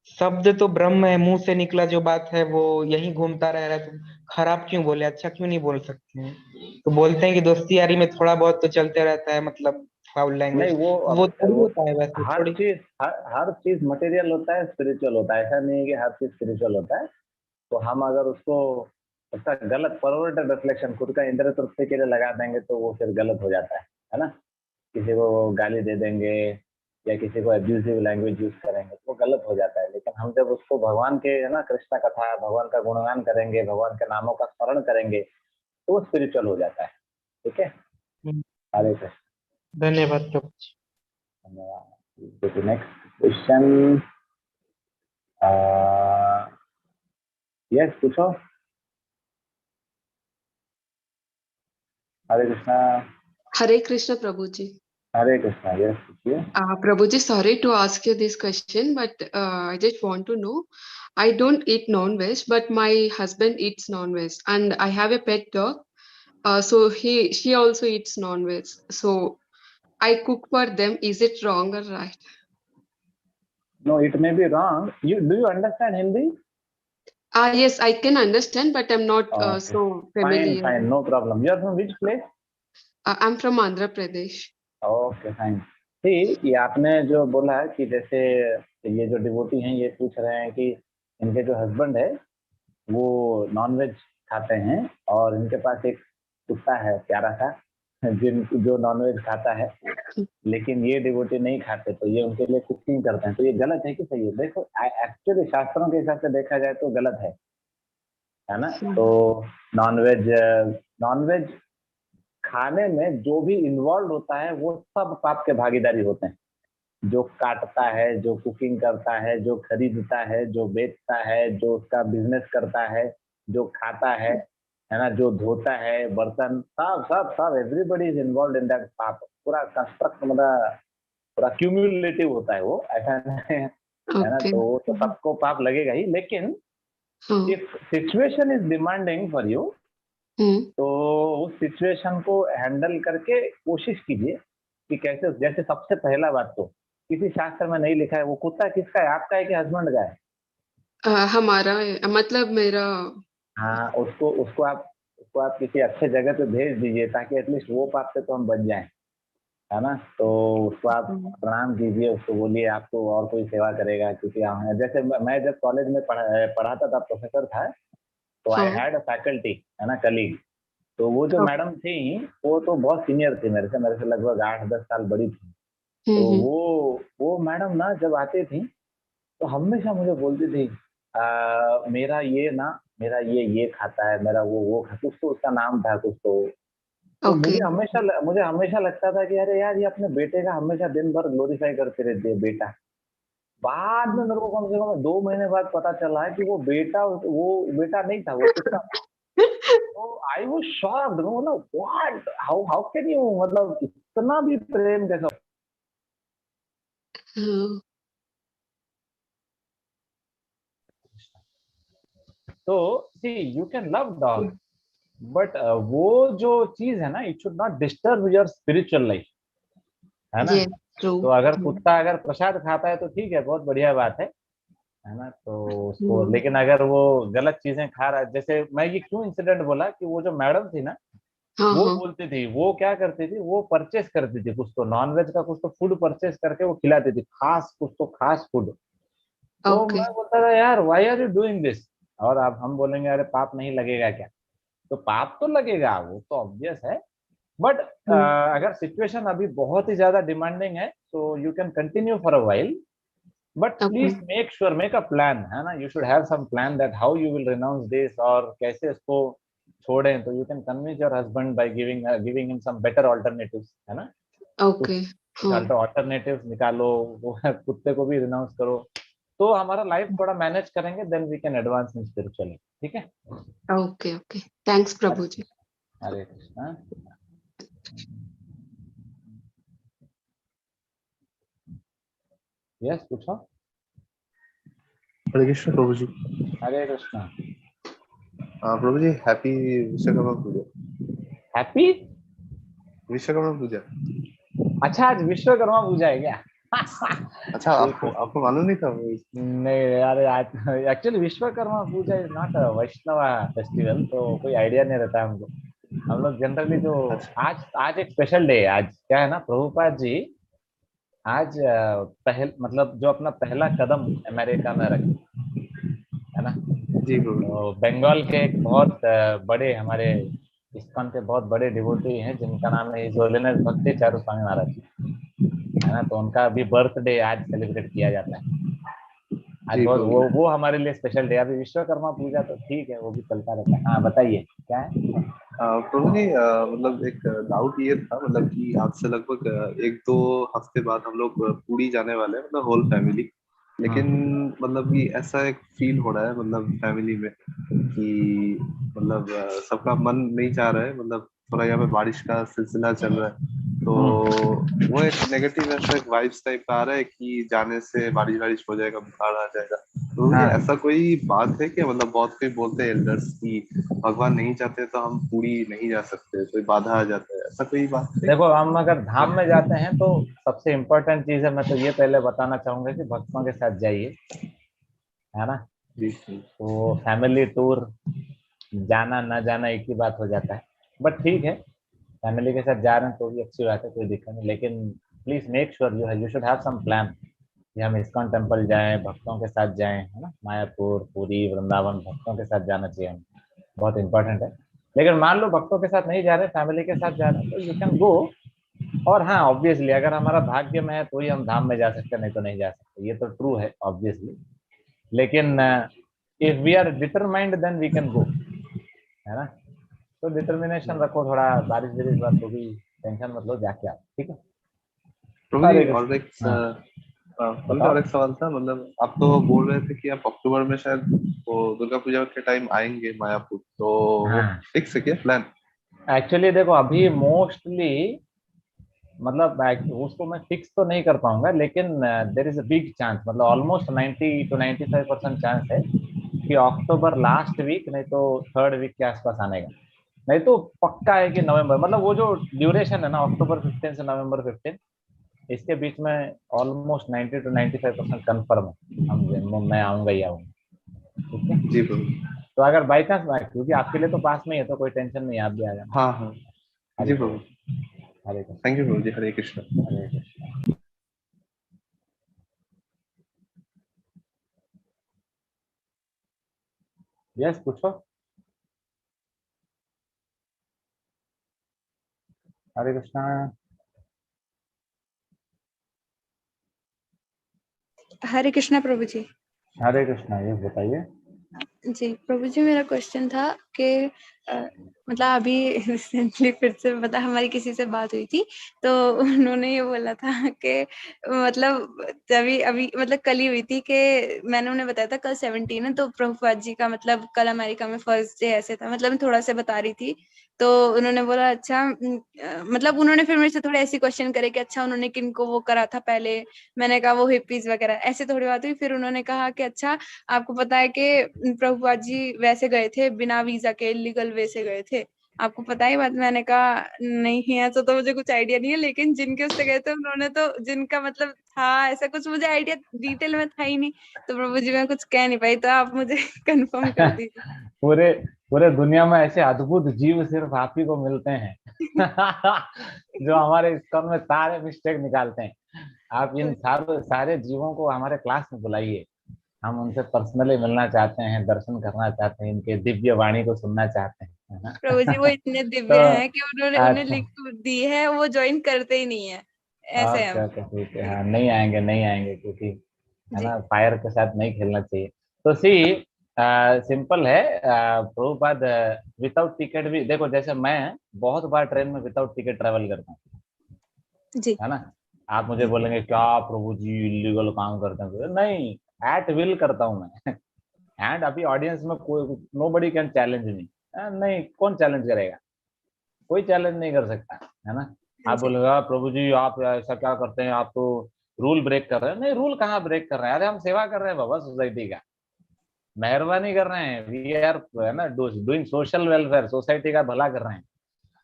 शब्द तो ब्रह्म है, मुंह से निकला जो बात है वो यही घूमता रह रहा है, तो खराब क्यों बोले, अच्छा क्यों नहीं बोल सकते हैं? तो बोलते हैं कि दोस्ती यारी में थोड़ा बहुत तो चलते रहता है, मतलब फाउल नहीं, लैंग्वेज, वो वो अब थोड़ी वो होता है वैसे, हर थोड़ी। चीज हर चीज मटेरियल होता है, स्पिरिचुअल होता है, ऐसा नहीं है कि हर चीज स्पिरिचुअल होता है। तो हम अगर उसको उसका गलत परवर्टेड रिफ्लेक्शन खुद का इंद्र तृप्ति के लिए लगा देंगे तो वो फिर गलत हो जाता है ना। किसी को गाली दे देंगे या किसी को एब्यूजिव लैंग्वेज यूज करेंगे तो वो गलत हो जाता है। लेकिन हम जब उसको भगवान के, है ना, कृष्ण कथा, भगवान का गुणगान करेंगे, भगवान के नामों का स्मरण करेंगे तो वो स्पिरिचुअल हो जाता है, ठीक है। हम्म, हरे कृष्ण। धन्यवाद प्रभु जी। धन्यवाद। Next question. यस, पूछो। Hare Krishna. Hare Krishna Prabhuji. हरे कृष्णा, यस पूछिए। Prabhuji, sorry to ask you this question, but I just want to know. I don't eat non-veg, but my husband eats non-veg, and I have a pet dog. So she also eats non-veg. So I cook for them. Is it wrong or right? No, it may be wrong. You do you understand Hindi? Yes, I can understand, but I'm not okay, so fine familiar. Fine, no problem. You are from which place? I'm from Andhra Pradesh. Okay fine. ठीक, ये आपने जो बोला कि जैसे ये जो डिवोटी हैं ये पूछ रहे हैं कि इनके जो हस्बैंड है वो नॉनवेज खाते हैं और इनके पास एक कुत्ता है प्यारा सा जिन जो नॉनवेज खाता है, लेकिन ये डिवोटी नहीं खाते, तो ये उनके लिए कुकिंग करते हैं, तो ये गलत है कि सही है? देखो, एक्चुअली शास्त्रों के हिसाब से देखा जाए तो गलत है ना। तो नॉनवेज नॉनवेज खाने में जो भी इन्वॉल्व होता है वो सब पाप के भागीदारी होते हैं। जो काटता है, जो कुकिंग करता है, जो खरीदता है, जो बेचता है, जो उसका बिजनेस करता है, जो खाता है ना, जो धोता है बर्तन, सब सब सब everybody is involve in that पाप। पूरा कंस्ट्रक्ट मतलब पूरा क्यूमुलेटिव होता है वो, ऐसा नहीं है ना। Okay. तो वो तो सबको पाप लगेगा ही, लेकिन Hmm. If situation is demanding for you Hmm. तो उस सिचुएशन को हैंडल करके कोशिश कीजिए कि कैसे। जैसे सबसे पहला बात तो किसी शास्त्र में नहीं लिखा है वो कुत्ता किसका है, आपका है कि हस्बैंड का है? हमारा मतलब मेरा हाँ, उसको आप किसी अच्छे जगह पे भेज दीजिए ताकि एटलीस्ट वो पाप से तो हम बच जाएं, है ना। तो उसको आप प्रणाम कीजिए, उसको बोलिए आपको और कोई सेवा करेगा, क्योंकि जैसे मैं जब कॉलेज में पढ़ाता था, प्रोफेसर था, तो आई हाँ हैड अ फैकल्टी, है ना, कलीग। तो वो जो हाँ मैडम थी वो तो बहुत सीनियर थी मेरे से लगभग 8-10 साल बड़ी थी। तो हम्म वो मैडम ना जब आती थी तो हमेशा मुझे बोलती थी मेरा ये खाता है, मेरा वो खाता, कुछ तो उसका नाम था कुछ तो ओके मुझे हमेशा लगता था कि अरे यार ये अपने बेटे का हमेशा दिन भर ग्लोरीफाई करते रहती है बेटा। बाद में मेरे को कम से कम 2 महीने बाद पता चला कि वो बेटा नहीं था, वो कुत्ता था। तो आई वाज शॉक्ड, मतलब व्हाट, हाउ कैन यू, मतलब इतना भी प्रेम कैसा। हाँ तो see you can love dog, but वो जो चीज है ना, it should not disturb your spiritual life, है ना। ये ट्रू तो अगर कुत्ता अगर प्रसाद खाता है तो ठीक है, बहुत बढ़िया बात है ना। तो उसको, लेकिन अगर वो गलत चीजें खा रहा है, जैसे मैं ये क्यों इंसिडेंट बोला कि वो जो मैडम थी ना, हाँ वो हाँ बोलती थी, वो क्या करती थी, वो परचेस करती थी कुछ तो नॉनवेज का, कुछ तो फूड परचेस करके वो खिलाती थी, खास कुछ तो खास फूड। तो ओके मैं बोलता था यार why are you doing this. और अब हम बोलेंगे अरे पाप नहीं लगेगा क्या, तो पाप तो लगेगा, वो तो ऑब्वियस है। बट अगर सिचुएशन अभी बहुत ही ज्यादा डिमांडिंग है तो you can continue for a while, but okay please make sure, make a plan, है ना, you should have some plan that how you will renounce this और कैसे इसको छोड़ें। तो you can convince your husband by giving giving him some better alternatives, है ना, ओके कुछ हाँ ऑल्टरनेटिव्स निकालो, वो कुत्ते को भी रिनाउंस करो, तो हमारा लाइफ थोड़ा मैनेज करेंगे, then we can advance in spiritually, ठीक है। ओके ओके थैंक्स प्रभु जी। हरे कृष्णा। यस पूछो। हरे कृष्ण प्रभु जी। हरे कृष्णा। प्रभु जी हैप्पी विश्वकर्मा पूजा। हैप्पी विश्वकर्मा पूजा। अच्छा आज विश्वकर्मा पूजा है क्या? अच्छा, एक आपको आपको मालूम नहीं था वो? नहीं यार, आज actually Vishwakarma Puja is not Vaishnav festival, तो कोई आइडिया नहीं रहता है हमको। हम लोग जनरली जो अच्छा आज आज एक स्पेशल डे है, आज क्या है ना प्रभुपाद जी, आज पहल मतलब जो अपना पहला कदम अमेरिका में रखे, है ना, जी प्रभु जी। तो बंगाल के एक बहुत बड़े हमारे इस्कॉन के बहुत बड़े डिवोटी हैं जिनका नाम है हिज होलीनेस भक्ति चारू स्वामी महाराज जी, है ना, तो उनका भी बर्थडे आज सेलिब्रेट किया जाता है। आज जी बहुत प्रभु जी। वो हमारे लिए स्पेशल डे। अभी विश्वकर्मा पूजा तो ठीक है, वो भी चलता रहता है। हाँ बताइए क्या है। प्रभु जी, मतलब एक डाउट ये था, मतलब कि आज से लगभग 1-2 हफ्ते बाद हम लोग पुरी जाने वाले हैं, मतलब होल फैमिली। लेकिन मतलब कि ऐसा एक फील हो रहा है मतलब फैमिली में कि मतलब सबका मन नहीं चाह रहा है, मतलब थोड़ा यहाँ पे बारिश का सिलसिला चल रहा है, तो वो एक नेगेटिव ऐसा एक वाइब्स टाइप का आ रहा है कि जाने से बारिश बारिश हो जाएगा, बुखार आ जाएगा। तो ये हाँ ऐसा कोई बात है कि मतलब बहुत कोई बोलते हैं एल्डर्स की भगवान नहीं चाहते तो हम पूरी नहीं जा सकते, कोई बाधा आ जाता है, ऐसा कोई बात है? देखो, हम अगर धाम में जाते हैं तो सबसे इम्पोर्टेंट चीज है, मैं तो ये पहले बताना चाहूंगा कि भक्तों के साथ जाइए, है ना। जी जी तो फैमिली टूर जाना ना जाना एक ही बात हो जाता है, बट ठीक है, फैमिली के साथ जा रहे हैं तो भी अच्छी बात है, कोई दिक्कत नहीं। लेकिन please make sure you should have some plan कि हम इस्कॉन टेम्पल जाएं, भक्तों के साथ जाएं, है ना, मायापुर पूरी वृंदावन भक्तों के साथ जाना चाहिए हमें, बहुत इंपॉर्टेंट है। लेकिन मान लो भक्तों के साथ नहीं जा रहे, फैमिली के साथ जा रहे हैं, तो यू कैन गो। और हाँ ऑब्वियसली अगर हमारा भाग्य में है तो ही हम धाम में जा सकते हैं, नहीं तो नहीं जा सकते, ये तो ट्रू है ऑब्वियसली। लेकिन if we are determined then we can go, है ना। तो डिटर्मिनेशन रखो थोड़ा, बारिश बारिश बात होगी, टेंशन मत लो, जाके आओ, ठीक है। प्रभु जी। हरे और कृष्ण। एक हाँ प्रभु जी, बताओ। और एक सवाल था, मतलब आप तो बोल रहे थे कि आप अक्टूबर में शायद वो दुर्गा पूजा के टाइम आएंगे मायापुर, तो वो हाँ फिक्स है क्या प्लान? एक्चुअली देखो अभी मोस्टली मतलब उसको मैं फिक्स तो नहीं कर पाऊंगा, लेकिन there is a big chance, मतलब ऑलमोस्ट 90 to 95% चांस है कि अक्टूबर लास्ट वीक नहीं तो थर्ड वीक के आसपास आने का। नहीं तो पक्का है कि नवंबर, मतलब वो जो ड्यूरेशन है ना अक्टूबर 15 से नवंबर 15, इसके बीच में ऑलमोस्ट 90 to 95% कन्फर्म है मैं आऊंगा ही आऊंगा, ठीक है। जी प्रभु। तो अगर बाई चांस, क्योंकि आपके लिए तो पास में ही है तो कोई टेंशन नहीं है, आप भी आ जाना। हाँ हाँ। हरे जी प्रभु। कृष्ण। हरे कृष्ण। थैंक यू प्रभु जी। हरे कृष्ण। हरे कृष्ण। यस पूछो। हरे कृष्णा। हरे कृष्णा प्रभु जी। हरे कृष्णा, ये बताइए। जी प्रभु जी, मेरा क्वेश्चन था कि मतलब अभी रिसेंटली फिर से पता हमारी किसी से बात हुई थी, तो उन्होंने ये बोला था कि मतलब तभी अभी मतलब कल ही हुई थी कि मैंने उन्हें बताया था कल 17 है, तो प्रभुपाद जी का मतलब कल अमेरिका में फर्स्ट डे ऐसे था, मतलब मैं थोड़ा सा बता रही थी, तो उन्होंने बोला अच्छा मतलब उन्होंने फिर मेरे से थोड़े ऐसे क्वेश्चन करे कि अच्छा उन्होंने किनको वो करा था पहले। मैंने कहा वो हिप्पीज वगैरह, ऐसे थोड़ी बात हुई। फिर उन्होंने कहा कि अच्छा आपको पता है कि प्रभुपाद जी वैसे गए थे बिना वीजा के, इलीगल वे से गए थे, आपको पता है बात? मैंने कहा नहीं ऐसा तो मुझे कुछ आइडिया नहीं है, लेकिन जिनके उससे गए थे उन्होंने तो जिनका मतलब था ऐसा कुछ मुझे आइडिया डिटेल में था ही नहीं, तो प्रभु जी मैं कुछ कह नहीं पाई, तो आप मुझे कंफर्म कर दीजिए। पूरे पूरे दुनिया में ऐसे अद्भुत जीव सिर्फ आप ही को मिलते हैं जो हमारे इस्कॉन में सारे मिस्टेक निकालते हैं। आप इन सारे जीवों को हमारे क्लास में बुलाइए, हम उनसे पर्सनली मिलना चाहते हैं, दर्शन करना चाहते हैं, इनके दिव्य वाणी को सुनना चाहते हैं, है ना? प्रभु जी वो इतने तो दिव्य हैं कि उन्होंने उन्हें अच्छा, लिख दी है, वो ज्वाइन करते ही नहीं है, ऐसे ओके हैं। ओके ठीक है, हाँ नहीं आएंगे, नहीं आएंगे, क्योंकि है जी ना, फायर के साथ नहीं खेलना चाहिए। तो सी सिंपल है, प्रभुपाद विदाउट टिकट भी देखो, जैसे मैं बहुत बार ट्रेन में विदाउट टिकट ट्रेवल करता हूँ, जी है ना? आप मुझे बोलेंगे क्या प्रभु जी इलीगल काम करते हैं, नहीं, एट विल करता हूँ मैं एंड अभी ऑडियंस में कोई nobody can challenge me, नहीं, कौन चैलेंज करेगा? कोई चैलेंज नहीं कर सकता, है ना? आप जी बोलेगा प्रभु जी आप ऐसा क्या करते हैं, आप तो रूल ब्रेक कर रहे हैं। नहीं, रूल कहाँ ब्रेक कर रहे हैं, अरे हम सेवा कर रहे हैं बाबा सोसाइटी का, मेहरबानी कर रहे हैं, वी आर है ना डूइंग सोशल वेलफेयर, सोसाइटी का भला कर रहे हैं।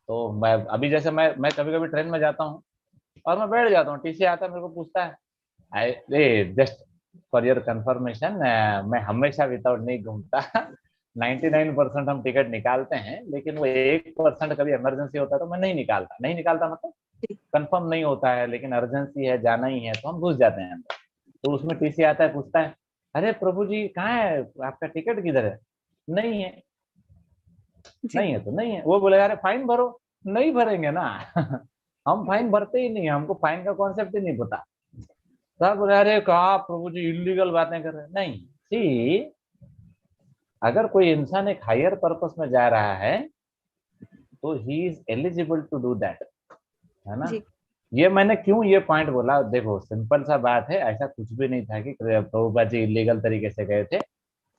तो मैं अभी जैसे मैं कभी कभी ट्रेन में जाता हूँ और मैं बैठ जाता हूँ, टीसी आता है मेरे को पूछता है, I just for your confirmation, मैं हमेशा विदाउट नहीं घूमता 99% हम टिकट निकालते हैं, लेकिन वो 1% कभी इमरजेंसी होता है तो मैं नहीं निकालता, नहीं निकालता मतलब कंफर्म नहीं होता है, लेकिन अर्जेंसी है, जाना ही है, तो हम घुस जाते हैं अंदर। तो उसमें टीसी आता है, पूछता है, अरे प्रभु जी कहाँ है आपका टिकट, किधर है? नहीं है, जी नहीं है तो नहीं है। वो बोलेगा अरे फाइन भरो, नहीं भरेंगे ना हम फाइन भरते ही नहीं, हमको फाइन का कॉन्सेप्ट ही नहीं पता। साहब बोले अरे कहा प्रभु जी इलीगल बातें कर रहे हैं, नहीं। सी, अगर कोई इंसान एक हायर पर्पस में जा रहा है तो he is eligible to do that, है ना? जी ये मैंने क्यों ये पॉइंट बोला, देखो सिंपल सा बात है, ऐसा कुछ भी नहीं था कि प्रभुपाद जी इलीगल तरीके से गए थे।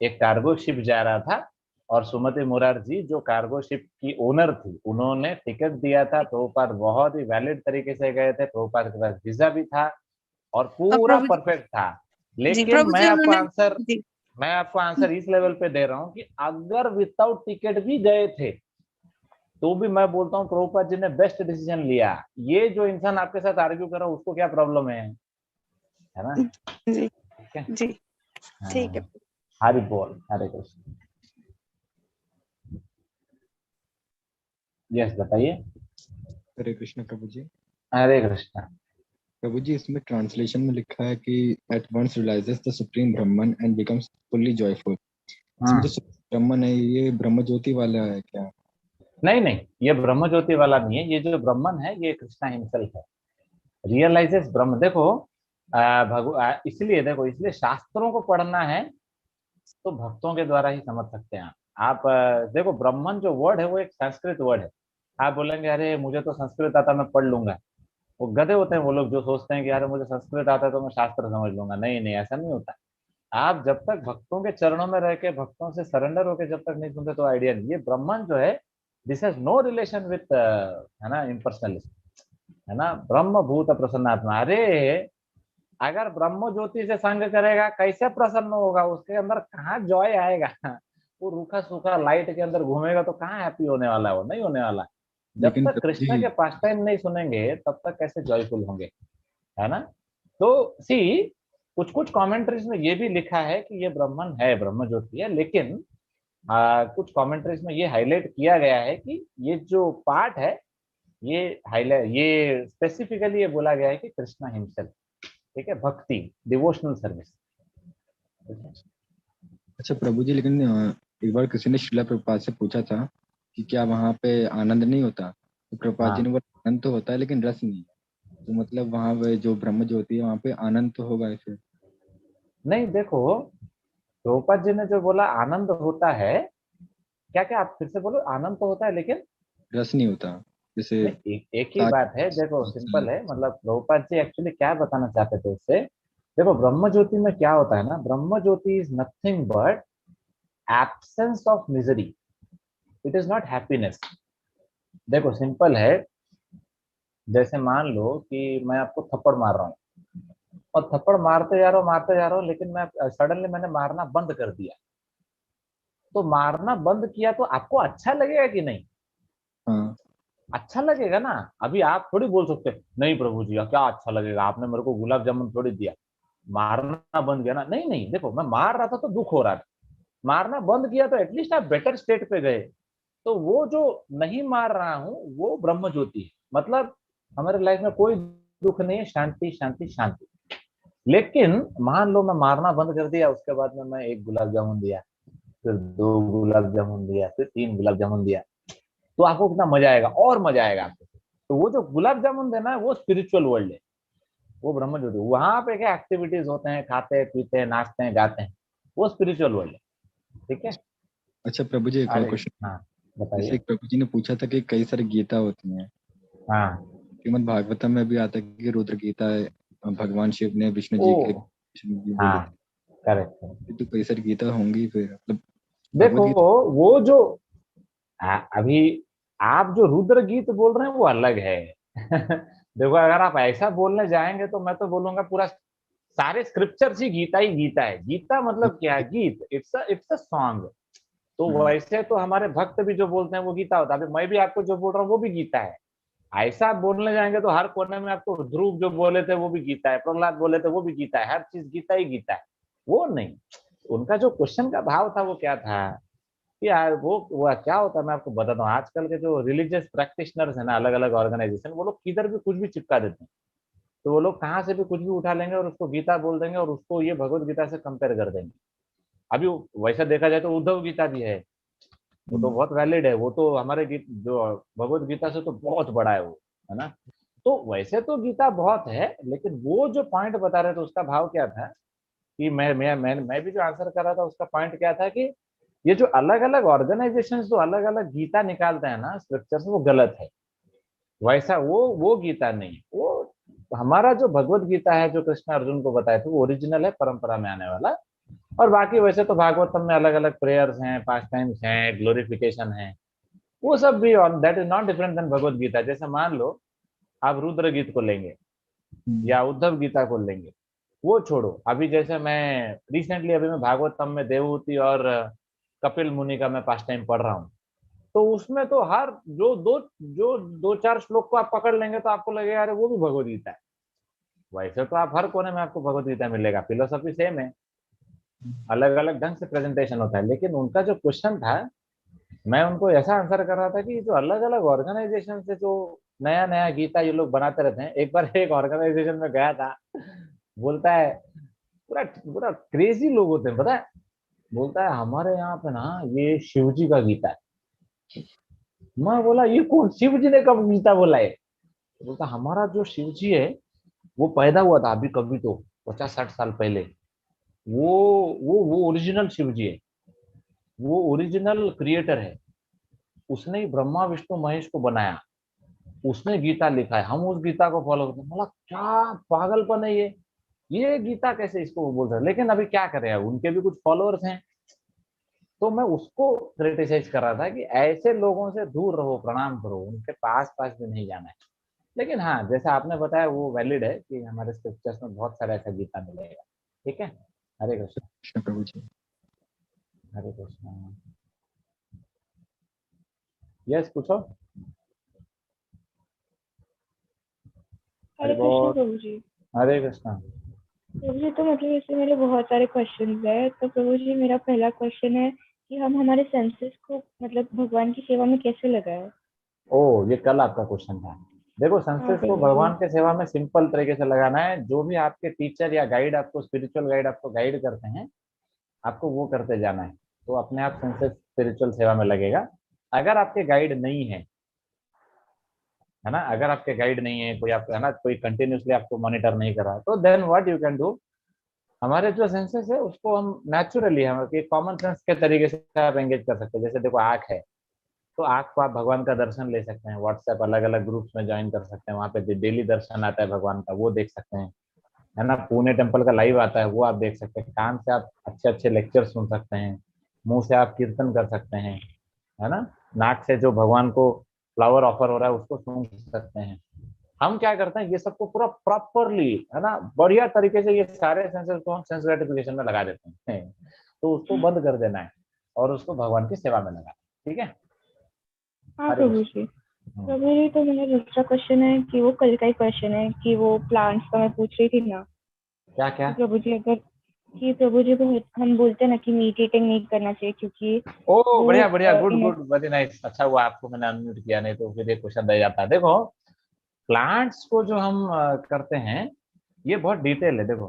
एक कार्गो शिप जा रहा था और सुमति मुरारजी जो कार्गो शिप की ओनर थी, उन्होंने टिकट दिया था, प्रभुपाद बहुत ही वैलिड तरीके से गए थे, प्रभुपाद के पास वीजा भी था और और पूरा प्रभु परफेक्ट था। जी लेकिन प्रभु जी उन्होंने जी मैं आपको आंसर इस लेवल पे दे रहा हूँ कि अगर विदाउट टिकट भी गए थे तो भी मैं बोलता हूँ प्रभुपाद जी ने बेस्ट डिसीजन लिया। ये जो इंसान आपके साथ आर्ग्यू कर रहा है उसको क्या प्रॉब्लम है ना? जी ठीक है, जी ठीक है। हाँ, हरि बोल, हरे कृष्ण। यस बताइए। हरे कृष्ण प्रभु जी। हरे कृष्ण। प्रभु जी इसमें ट्रांसलेशन में लिखा है कि at once realises the supreme Brahman and becomes fully joyful. इसमें जो ब्रह्मन है ये ब्रह्म ज्योति वाला है क्या? नहीं नहीं, ये ब्रह्म ज्योति वाला नहीं है, ये जो ब्रह्मन है ये कृष्णा हिमसेल्फ है। रियलाइजेस ब्रह्म, देखो इसलिए देखो, इसलिए शास्त्रों को पढ़ना है तो भक्तों के द्वारा ही समझ सकते हैं आप। देखो ब्रह्मन जो वर्ड है वो एक संस्कृत वर्ड है। आप बोलेंगे अरे मुझे तो संस्कृत आता, मैं पढ़ लूंगा। वो गधे होते हैं वो लोग जो सोचते हैं कि अरे मुझे संस्कृत आता है तो मैं शास्त्र समझ लूंगा। नहीं नहीं, ऐसा नहीं होता। आप जब तक भक्तों के चरणों में रह के भक्तों से सरेंडर होके जब तक नहीं सुनते तो आइडिया नहीं। ये ब्रह्मन जो है this has no relation with है ना इम्पर्सनलिस्ट, है ना? ब्रह्म भूत प्रसन्नात्मा, अरे अगर ब्रह्म ज्योति से संग करेगा कैसे प्रसन्न होगा, उसके अंदर कहाँ जॉय आएगा वो रूखा सूखा लाइट के अंदर घूमेगा तो कहाँ हैप्पी होने वाला है? वो नहीं होने वाला। जब लेकिन तक प्रभु कृष्ण जी के पास टाइम नहीं सुनेंगे तब तक कैसे जॉयफुल होंगे, है ना? तो सी, कुछ कुछ कमेंट्रीज में ये भी लिखा है कि ये ब्रह्मन है, ब्रह्म ज्योति है, लेकिन कुछ कमेंट्रीज में ये हाईलाइट किया गया है कि ये जो पार्ट है ये हाईलाइट, ये स्पेसिफिकली ये बोला गया है कि कृष्णा हिमसेल्फ, ठीक है, भक्ति, डिवोशनल सर्विस। अच्छा प्रभु जी, लेकिन एक बार किसी ने श्रीला प्रभुपाद से पूछा था कि क्या वहाँ पे आनंद नहीं होता, तो प्रभुपाद जी ने हाँ बोला आनंद तो होता है लेकिन रस नहीं। तो मतलब वहाँ पे जो ब्रह्म ज्योति है वहाँ पे आनंद तो होगा ऐसे? नहीं, देखो प्रभुपाद जी ने जो बोला आनंद होता है, क्या क्या आप फिर से बोलो, आनंद तो होता है लेकिन रस नहीं होता जैसे नहीं, एक ही बात है, देखो सिंपल है, मतलब प्रभुपाद जी एक्चुअली क्या बताना चाहते थे उससे। देखो ब्रह्म ज्योति में क्या होता है ना, ब्रह्म ज्योति is nothing but absence of misery, it is not happiness. देखो सिंपल है, जैसे मान लो कि मैं आपको थप्पड़ मार रहा हूँ और थप्पड़ मारते जा रहा हूँ, लेकिन मैं सडनली मैंने मारना बंद कर दिया। तो मारना बंद किया तो आपको अच्छा लगेगा कि नहीं? हाँ अच्छा लगेगा ना। अभी आप थोड़ी बोल सकते नहीं प्रभु जी क्या अच्छा लगेगा, आपने मेरे को गुलाब जामुन थोड़ी दिया, मारना बंद किया ना। नहीं नहीं, देखो मैं मार रहा था तो दुख हो रहा था, मारना बंद किया तो एटलीस्ट आप बेटर स्टेट पे गए। तो वो जो नहीं मार रहा हूँ वो ब्रह्म ज्योति है। मतलब हमारे लाइफ में कोई दुख नहीं है, शांति शांति शांति। लेकिन मान लो मैं मारना बंद कर दिया, उसके बाद में मैं 1 गुलाब जामुन दिया, फिर 2 गुलाब जामुन दिया, फिर 3 गुलाब जामुन दिया, तो आपको कितना मजा आएगा, और मजा आएगा आपको। तो वो जो गुलाब जामुन देना है वो स्पिरिचुअल वर्ल्ड है, वो ब्रह्म ज्योति। वहां पे क्या एक्टिविटीज होते हैं, खाते पीते हैं, नाचते हैं, गाते हैं, वो स्पिरिचुअल वर्ल्ड है। ठीक है। अच्छा प्रभु जी, एक और अरे क्वेश्चन। हाँ जैसे बताइए। एक प्रभु जी ने पूछा था कि कई सारी गीता होती हैं, हाँ श्रीमद् भागवतम में भी आता है कि रुद्र गीता है, भगवान शिव ने विष्णु ओ जी के विष्णु जी बोली हाँ करेक्ट। थी, तो कई सारी गीता होंगी फिर, मतलब भगवत देखो गीता। वो जो अभी आप जो रुद्र गीत बोल रहे हैं वो अलग है। देखो अगर आप ऐसा बोलने जाएंगे तो मैं तो बोलूंगा पूरा सारे स्क्रिप्चर्स ही गीता है। गीता मतलब क्या है? गीत, इट्स अ सॉन्ग। तो वैसे तो हमारे भक्त भी जो बोलते हैं वो गीता होता है। अभी मैं भी आपको जो बोल रहा हूँ वो भी गीता है। ऐसा आप बोलने जाएंगे तो हर कोने में आपको ध्रुव जो बोले थे वो भी गीता है, प्रहलाद बोले थे वो भी गीता है, हर चीज गीता ही गीता है। वो नहीं, उनका जो क्वेश्चन का भाव था वो क्या था कि यार वो क्या होता है, मैं आपको बताता हूँ। आजकल के जो रिलीजियस प्रैक्टिशनर्स है ना, अलग अलग ऑर्गेनाइजेशन, वो लोग किधर भी कुछ भी चिपका देते हैं। तो वो लोग कहाँ से भी कुछ भी उठा लेंगे और उसको गीता बोल देंगे और उसको ये भगवत गीता से कंपेयर कर देंगे। अभी वैसा देखा जाए तो उद्धव गीता भी है, वो तो बहुत वैलिड है, वो तो हमारे गीत जो भगवत गीता से तो बहुत बड़ा है वो, है ना। तो वैसे तो गीता बहुत है, लेकिन वो जो पॉइंट बता रहे थे उसका भाव क्या था कि मैं भी जो आंसर कर रहा था उसका पॉइंट क्या था कि ये जो अलग अलग ऑर्गेनाइजेशन जो अलग अलग गीता निकालते हैं ना स्क्रिप्चर से, वो गलत है। वैसा वो गीता नहीं, वो हमारा जो भगवत गीता है जो कृष्ण अर्जुन को बताए थे वो ओरिजिनल है, परंपरा में आने वाला। और बाकी वैसे तो भागवतम में अलग अलग प्रेयर्स हैं, पास टाइम्स हैं, ग्लोरिफिकेशन है, वो सब भी on that is not different than Bhagavad Gita. जैसे मान लो आप रुद्र गीत को लेंगे या उद्धव गीता को लेंगे, वो छोड़ो। अभी जैसे मैं रिसेंटली अभी मैं भागवतम में देवहूति और कपिल मुनि का मैं पास टाइम पढ़ रहा हूँ। तो उसमें तो हर जो 2-4 श्लोक को आप पकड़ लेंगे तो आपको लगेगा अरे वो भी भगवत गीता है। वैसे तो आप हर कोने में आपको भगवत गीता मिलेगा, फिलोसफी सेम है, अलग अलग ढंग से प्रेजेंटेशन होता है। लेकिन उनका जो क्वेश्चन था, मैं उनको ऐसा आंसर कर रहा था कि जो अलग अलग ऑर्गेनाइजेशन से जो नया नया गीता ये लोग बनाते रहते हैं। एक बार एक ऑर्गेनाइजेशन में गया था, बोलता है, पूरा पूरा क्रेजी लोग होते हैं पता है, बोलता है हमारे यहाँ पे ना ये शिव जी का गीता है। मैं बोला ये कौन, शिव जी ने कब गीता बोला है? बोलता हमारा जो शिव जी है वो पैदा हुआ था अभी कभी तो 50-60 साल पहले। वो वो ओरिजिनल शिव जी है, वो ओरिजिनल क्रिएटर है, उसने ही ब्रह्मा विष्णु महेश को बनाया, उसने गीता लिखा है, हम उस गीता को फॉलो करते हैं। बोला क्या पागलपन है ये गीता कैसे इसको वो बोल रहे हैं? लेकिन अभी क्या करें, उनके भी कुछ फॉलोअर्स हैं। तो मैं उसको क्रिटिसाइज कर रहा था कि ऐसे लोगों से दूर रहो, प्रणाम करो, उनके पास पास भी नहीं जाना है। लेकिन हाँ, जैसा आपने बताया वो वैलिड है कि हमारे स्क्रिप्चर्स में बहुत सारा ऐसा गीता मिलेगा। ठीक है। हरे कृष्ण। कृष्ण प्रभु जी। हरे कृष्ण। यस पूछो। हरे हरे कृष्ण बोल। प्रभु जी। हरे कृष्ण। प्रभु जी, तो मतलब इसमें मेरे बहुत सारे क्वेश्चन है। तो प्रभु जी, मेरा पहला क्वेश्चन है कि हम हमारे सेंसेस को मतलब भगवान की सेवा में कैसे लगाए। ओ ये कल आपका क्वेश्चन था। देखो हाँ सेंसेस को प्रभु जी। भगवान के सेवा में सिंपल तरीके से लगाना है। जो भी आपके टीचर या गाइड आपको, स्पिरिचुअल गाइड आपको गाइड करते हैं, आपको वो करते जाना है, तो अपने आप सेंसेस स्पिरिचुअल सेवा में लगेगा। अगर आपके गाइड नहीं है ना, अगर आपके गाइड नहीं है कोई, आपको है ना, कोई कंटिन्यूसली आपको मॉनिटर नहीं कर रहा है, तो then what you can do, हमारे जो सेंसेस है उसको हम नेचुरली, हम कॉमन सेंस के तरीके से आप एंगेज कर सकते हैं। जैसे देखो आँख है, तो आँख को आप भगवान का दर्शन ले सकते हैं, व्हाट्सएप अलग अलग ग्रुप्स में ज्वाइन कर सकते हैं, वहाँ पे डेली दर्शन आता है भगवान का, वो देख सकते हैं, है ना। पुणे टेम्पल का लाइव आता है, वो आप देख सकते हैं। कान से आप अच्छे अच्छे लेक्चर सुन सकते हैं, मुंह से आप कीर्तन कर सकते हैं, है ना। नाक से जो भगवान को फ्लावर ऑफर हो रहा है उसको सुन सकते हैं। हम क्या करते हैं, ये सबको पूरा प्रॉपरली, है ना, बढ़िया तरीके से ये सारे सेंसेस को हम सेंस ग्रेटिफिकेशन में लगा देते हैं। तो उसको बंद कर देना है और उसको भगवान की सेवा में लगाना है। ठीक है। हाँ हरे प्रभु कृष्ण। जी। प्रभु जी, तो मेरा दूसरा क्वेश्चन है कि वो कल का ही क्वेश्चन है कि वो प्लांट्स का मैं पूछ रही थी ना। क्या क्या? तो प्रभु जी, अगर कि प्रभु जी बहुत हम बोलते हैं ना कि मीट ईटिंग नहीं करना चाहिए क्योंकि ओ बढ़िया बढ़िया, गुड इन्हें गुड, वेरी नाइस। अच्छा हुआ आपको मैंने अनम्यूट किया, नहीं तो फिर ये क्वेश्चन रह जाता। देखो प्लांट्स को जो हम करते हैं ये बहुत डिटेल है। देखो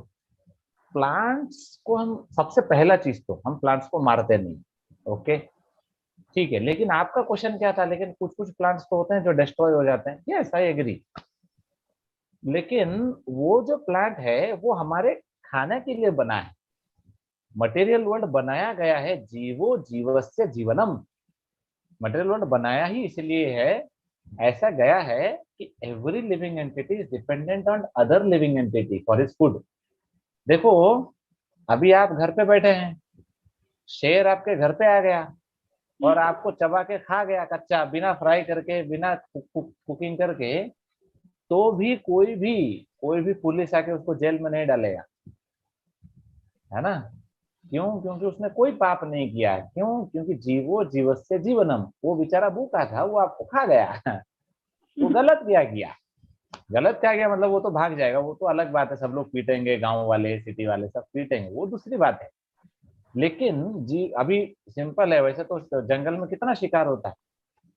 प्लांट्स को हम सबसे पहला चीज तो हम प्लांट्स को मारते नहीं, ओके ठीक है। लेकिन आपका क्वेश्चन क्या था, लेकिन कुछ कुछ प्लांट्स तो होते हैं जो डिस्ट्रॉय हो जाते हैं, यस आई एग्री। लेकिन वो जो प्लांट है वो हमारे खाने के लिए बना है। मटेरियल वर्ल्ड बनाया गया है जीवो जीवस्य जीवनम, मटेरियल वर्ल्ड बनाया ही इसलिए है, ऐसा गया है कि every living entity is dependent on other living entity for his food. देखो अभी आप घर पे बैठे हैं, शेर आपके घर पे आ गया और आपको चबा के खा गया कच्चा, बिना फ्राई करके, बिना कुकिंग करके, तो भी कोई भी पुलिस आके उसको जेल में नहीं डालेगा, है ना। क्यों? क्योंकि उसने कोई पाप नहीं किया है। क्यों? क्योंकि जीवो जीवस्य जीवनम, वो बेचारा भूखा था, वो आपको खा गया वो गलत क्या किया? गलत क्या किया मतलब वो तो भाग जाएगा, वो तो अलग बात है, सब लोग पीटेंगे, गांव वाले सिटी वाले सब पीटेंगे, वो दूसरी बात है। लेकिन जी अभी सिंपल है, वैसे तो जंगल में कितना शिकार होता है।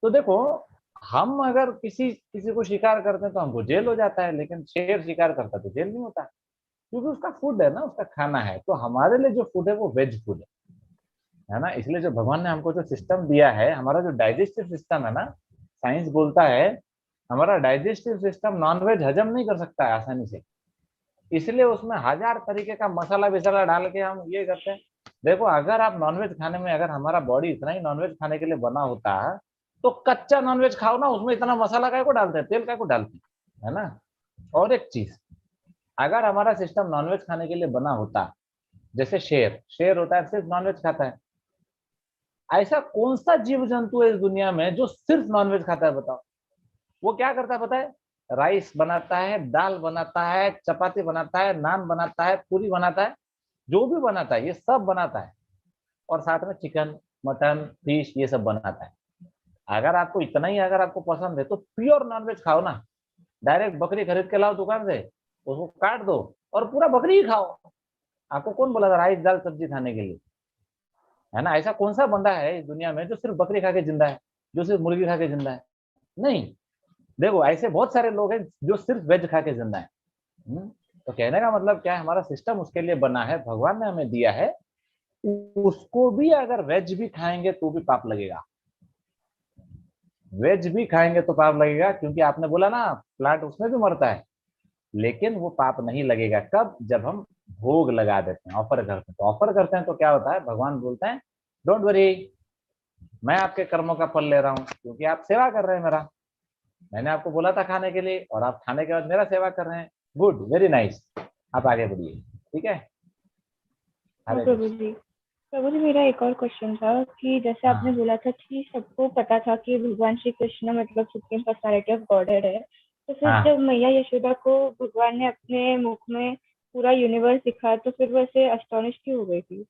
तो देखो हम अगर किसी किसी को शिकार करते हैं तो हमको जेल हो जाता है, लेकिन शेर शिकार करता है तो जेल नहीं होता, क्योंकि उसका फूड है ना, उसका खाना है। तो हमारे लिए जो फूड है वो वेज फूड है ना। इसलिए जो भगवान ने हमको जो सिस्टम दिया है, हमारा जो डाइजेस्टिव सिस्टम है ना, साइंस बोलता है हमारा डाइजेस्टिव सिस्टम नॉनवेज हजम नहीं कर सकता है आसानी से, इसलिए उसमें हजार तरीके का मसाला विसाला डाल के हम ये करते हैं। देखो अगर आप नॉनवेज खाने में, अगर हमारा बॉडी इतना ही नॉनवेज खाने के लिए बना होता तो कच्चा नॉनवेज खाओ ना, उसमें इतना मसाला काय को डालते हैं, तेल काय को डालते हैं, है ना। और एक चीज, अगर हमारा सिस्टम नॉनवेज खाने के लिए बना होता, जैसे शेर शेर होता है सिर्फ नॉनवेज खाता है, ऐसा कौन सा जीव जंतु है इस दुनिया में जो सिर्फ नॉनवेज खाता है बताओ? वो क्या करता है पता है? राइस बनाता है, दाल बनाता है, चपाती बनाता है, नान बनाता है, पूरी बनाता है, जो भी बनाता है ये सब बनाता है, और साथ में चिकन मटन फिश ये सब बनाता है। अगर आपको इतना ही अगर आपको पसंद है तो प्योर नॉनवेज खाओ ना, डायरेक्ट बकरी खरीद के लाओ दुकान से, उसको काट दो और पूरा बकरी ही खाओ। आपको कौन बोला था राइस दाल सब्जी खाने के लिए, है ना। ऐसा कौन सा बंदा है इस दुनिया में जो सिर्फ बकरी खा के जिंदा है, जो सिर्फ मुर्गी खा के जिंदा है? नहीं। देखो ऐसे बहुत सारे लोग हैं जो सिर्फ वेज खा के जिंदा है। तो कहने का मतलब क्या है, हमारा सिस्टम उसके लिए बना है, भगवान ने हमें दिया है, उसको भी अगर वेज भी खाएंगे तो भी पाप लगेगा, वेज भी खाएंगे तो पाप लगेगा, क्योंकि आपने बोला ना प्लांट उसमें भी मरता है, लेकिन वो पाप नहीं लगेगा। कब? जब हम भोग लगा देते हैं, ऑफर करते हैं। तो ऑफर करते हैं तो क्या होता है, भगवान बोलते हैं डोंट वरी, मैं आपके कर्मों का फल ले रहा हूँ, क्योंकि आप सेवा कर रहे हैं मेरा, मैंने आपको बोला था खाने के लिए और आप खाने के बाद मेरा सेवा कर रहे हैं, गुड वेरी नाइस, आप आगे बढ़िए, ठीक है। हाँ हरे प्रभु कृष्ण। जी। प्रभु जी मेरा एक और क्वेश्चन था कि जैसे आपने हाँ बोला था कि सबको पता था कि भगवान श्री कृष्ण मतलब सुप्रीम पर्सनालिटी ऑफ गॉडहेड है, तो फिर हाँ, जब मैया यशोदा को भगवान ने अपने मुख में पूरा यूनिवर्स दिखाया तो फिर वैसे अस्टोनिश क्यों हो गई थी?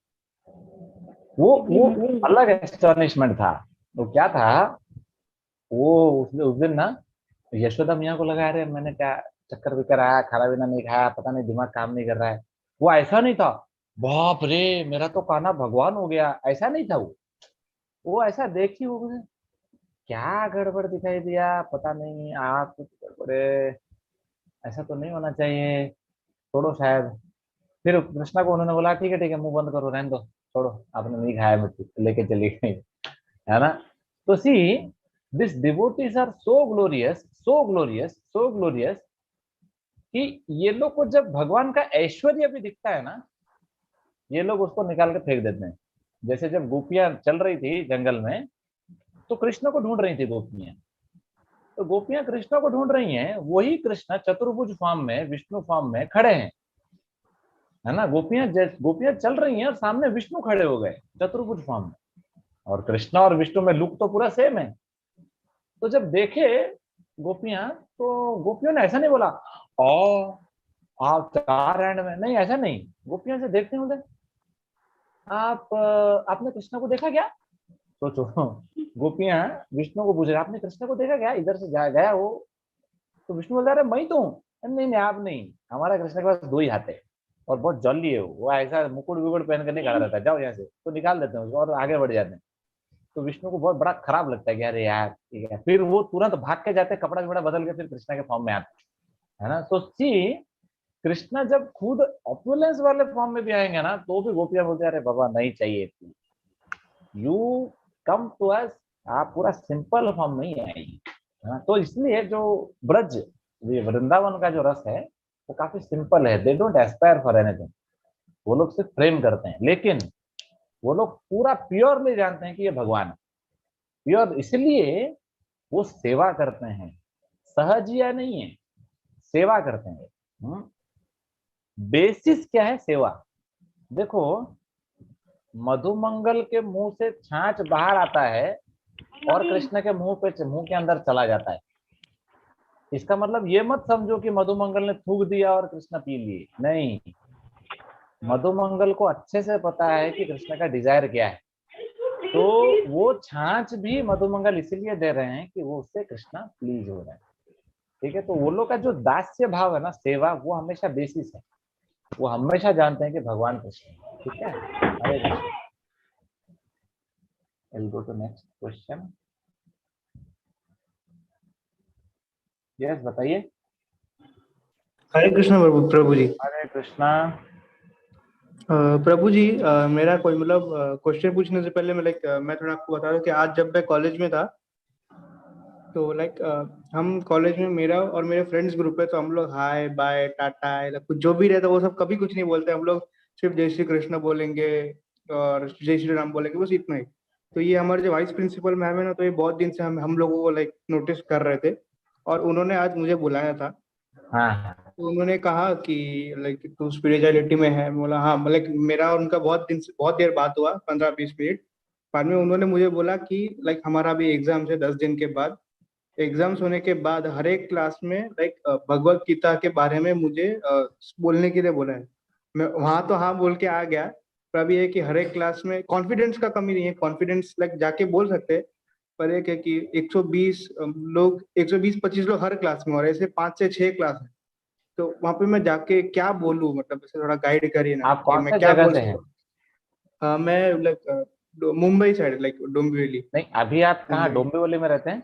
वो अलग एस्टोनिशमेंट था। वो क्या था, वो उस दिन ना यशोदा मियाँ को लगा रहे मैंने क्या चक्कर विक्कर आया, खाना पीना नहीं खाया, पता नहीं दिमाग काम नहीं कर रहा है। वो ऐसा नहीं था बाप रे मेरा तो कान्हा भगवान हो गया, ऐसा नहीं था। वो ऐसा देखी वो मुझे क्या गड़बड़ दिखाई दिया, पता नहीं आप कुछ गड़बड़े, ऐसा तो नहीं होना चाहिए, छोड़ो शायद। फिर कृष्णा को उन्होंने बोला ठीक है मुंह बंद करो, रहने दो, छोड़ो, आपने नहीं खाया मिट्टी, लेके चली गई, है ना। तो see this devotees are so glorious, so glorious, so glorious कि ये लोग को जब भगवान का ऐश्वर्य भी दिखता है ना, ये लोग उसको निकाल के फेंक देते हैं। जैसे जब गोपियां चल रही थी जंगल में तो कृष्ण को ढूंढ रही थी गोपियां, तो गोपियां कृष्ण को ढूंढ रही हैं, वही कृष्ण चतुर्भुज फॉर्म में, विष्णु फॉर्म में खड़े हैं, है ना। गोपियां चल रही हैं और सामने विष्णु खड़े हो गए चतुर्भुज फॉर्म में, और कृष्ण और विष्णु में लुक तो पूरा सेम है। तो जब देखे गोपियां, तो गोपियों ने ऐसा नहीं बोला ओ आप चार एंड में, नहीं ऐसा नहीं। गोपियां से देखते होंगे आप आपने कृष्ण को देखा क्या? सोचो, गोपियां विष्णु को पूछ रहे आपने कृष्ण को देखा क्या, इधर से गया वो? तो विष्णु बोल रहा है मैं तो हूँ। नहीं नहीं आप नहीं, हमारा कृष्ण के पास दो ही हाथ है, और बहुत जॉली है वो ऐसा मुकुट वुकुट पहन कर नहीं खड़ा रहता है, जाओ यहाँ से, तो निकाल देते हैं उसको और आगे बढ़ जाते हैं। तो विष्णु को बहुत बड़ा खराब लगता है कि अरे यार ठीक है, फिर वो तुरंत भाग के जाते हैं, कपड़ा वपड़ा बदल के फिर कृष्णा के फॉर्म में आते हैं, है ना। तो सी कृष्णा जब खुद ऑपुलेंस वाले फॉर्म में भी आएंगे ना, तो भी गोपियां बोलते हैं अरे बाबा नहीं चाहिए, यू कम टू अस, आप पूरा सिंपल फॉर्म में ही आएंगे, है ना। तो इसलिए जो ब्रज, ये वृंदावन का जो रस है वो काफी सिंपल है, they don't Aspire for anything, वो लोग सिर्फ प्रेम करते हैं, लेकिन वो लोग पूरा प्योरली जानते हैं कि ये भगवान है, प्योर, इसलिए वो सेवा करते हैं, सहज या नहीं है, सेवा करते हैं। बेसिस क्या है सेवा, देखो मधुमंगल के मुंह से छाछ बाहर आता है और कृष्ण के मुंह के अंदर चला जाता है, इसका मतलब ये मत समझो कि मधुमंगल ने थूक दिया और कृष्ण पी लिए, नहीं, मधुमंगल को अच्छे से पता है कि कृष्ण का डिजायर क्या है, तो वो छाछ भी मधुमंगल इसीलिए दे रहे हैं कि वो उससे कृष्णा प्लीज हो रहे हैं, ठीक है। तो वो लोग का जो दास्य भाव है ना, सेवा, वो हमेशा बेसिस है, वो हमेशा जानते हैं कि भगवान कृष्ण, ठीक है। Hare Krishna. I'll go to next question. Yes, बताइए। हरे कृष्ण प्रभु जी। हरे कृष्णा। प्रभु जी, मेरा कोई मतलब क्वेश्चन पूछने से पहले मैं थोड़ा आपको बता दूं कि आज जब मैं कॉलेज में था तो हम कॉलेज में, मेरा और मेरे फ्रेंड्स ग्रुप है, तो हम लोग हाय बाय टाटा कुछ जो भी रहता है वो सब कभी कुछ नहीं बोलते, हम लोग सिर्फ जय श्री कृष्ण बोलेंगे और जय श्री राम बोलेंगे, बस इतना ही। तो ये हमारे जो वाइस प्रिंसिपल मैम है ना, तो ये बहुत दिन से हम लोगों को नोटिस कर रहे थे और उन्होंने आज मुझे बुलाया था। हाँ। तो उन्होंने कहा कि तू स्पिरिचुअलिटी में है, बोला हाँ, मेरा और उनका बहुत देर बात हुआ, 15-20 मिनट। बाद में उन्होंने मुझे बोला कि हमारा भी एग्जाम है 10 दिन के बाद, एग्जाम्स होने के बाद हर एक क्लास में भगवत गीता के बारे में मुझे बोलने के लिए बोला है। मैं वहां तो हाँ बोल के आ गया, पर अभी है कि हर एक क्लास में कॉन्फिडेंस का कमी नहीं है, कॉन्फिडेंस जाके बोल सकते हैं, पर एक है कि 120 लोग, 120-25 लोग हर क्लास में, और ऐसे 5 से 6 क्लास है, तो वहां पे मैं जाके क्या बोलूं, मतलब ऐसे थोड़ा गाइड करिए ना आप कि कौन मैं से क्या जगह बोल से सकता हैं? हूँ। मैं मुंबई साइड, डोंबिवली। नहीं, अभी आप कहाँ, मुंबई। डोंबिवली में रहते हैं?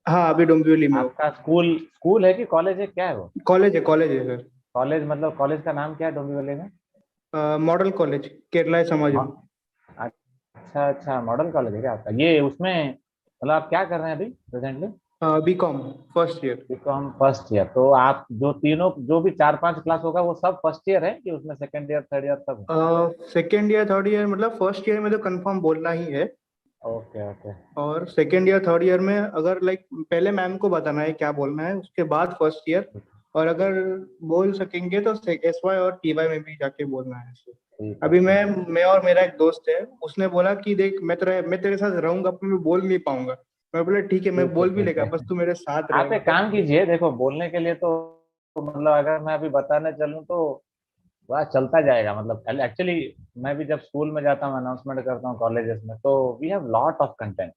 हाँ, अभी डोंबिवली में हो। आपका स्कूल स्कूल है कि कॉलेज है, क्या है वो? कॉलेज है सर। कॉलेज मतलब कॉलेज का नाम क्या है डोंबिवली में? Model college Kerala Samaj. अच्छा अच्छा, मॉडल कॉलेज है क्या आपका? ये उसमें मतलब आप क्या कर रहे हैं अभी presently? B Com first year. B Com first year. तो आप जो तीनों, जो भी 4-5 क्लास होगा वो सब फर्स्ट ईयर है कि उसमें सेकंड ईयर थर्ड ईयर सब है? सेकेंड ईयर थर्ड ईयर, मतलब फर्स्ट ईयर में तो कंफर्म बोलना ही है, ओके ओके। और सेकेंड ईयर थर्ड ईयर में अगर पहले मैम को बताना है क्या बोलना है, उसके बाद फर्स्ट ईयर, और अगर बोल सकेंगे तो SY और TY में भी जाके बोलना है। अभी मैं और मेरा एक दोस्त है, उसने बोला कि देख मैं तेरे साथ रहूंगा, पर मैं बोल नहीं पाऊंगा। मैं बोला ठीक है, मैं बोल भी लेगा, बस तू मेरे साथ आप रहेगा एक बस। काम कीजिए, देखो बोलने के लिए तो मतलब अगर मैं अभी बताने चलूं तो वह चलता जाएगा, मतलब एक्चुअली मैं भी जब स्कूल में जाता हूँ, अनाउंसमेंट करता हूँ कॉलेजेस में, तो we have lot of content,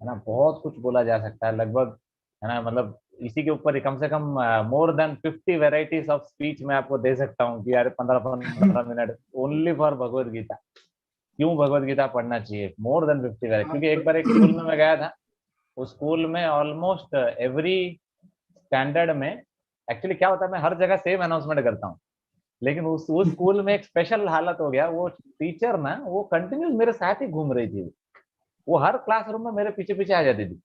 है ना, बहुत कुछ बोला जा सकता है लगभग, है ना, मतलब इसी के ऊपर ही कम से कम more than 50 varieties of speech मैं आपको दे सकता हूँ कि यार 15-15 minute only for Bhagavad Gita, क्यों भगवत गीता पढ़ना चाहिए, मोर देन 50 वेराइटी। क्योंकि एक बार एक स्कूल में मैं गया था, उस स्कूल में ऑलमोस्ट एवरी स्टैंडर्ड में, एक्चुअली क्या होता है मैं हर जगह सेम अनाउंसमेंट करता हूँ, लेकिन उस स्कूल में एक स्पेशल हालत हो गया, वो टीचर ना वो कंटिन्यूस मेरे साथ ही घूम रही थी, वो हर क्लासरूम में मेरे पीछे पीछे आ जाती थी।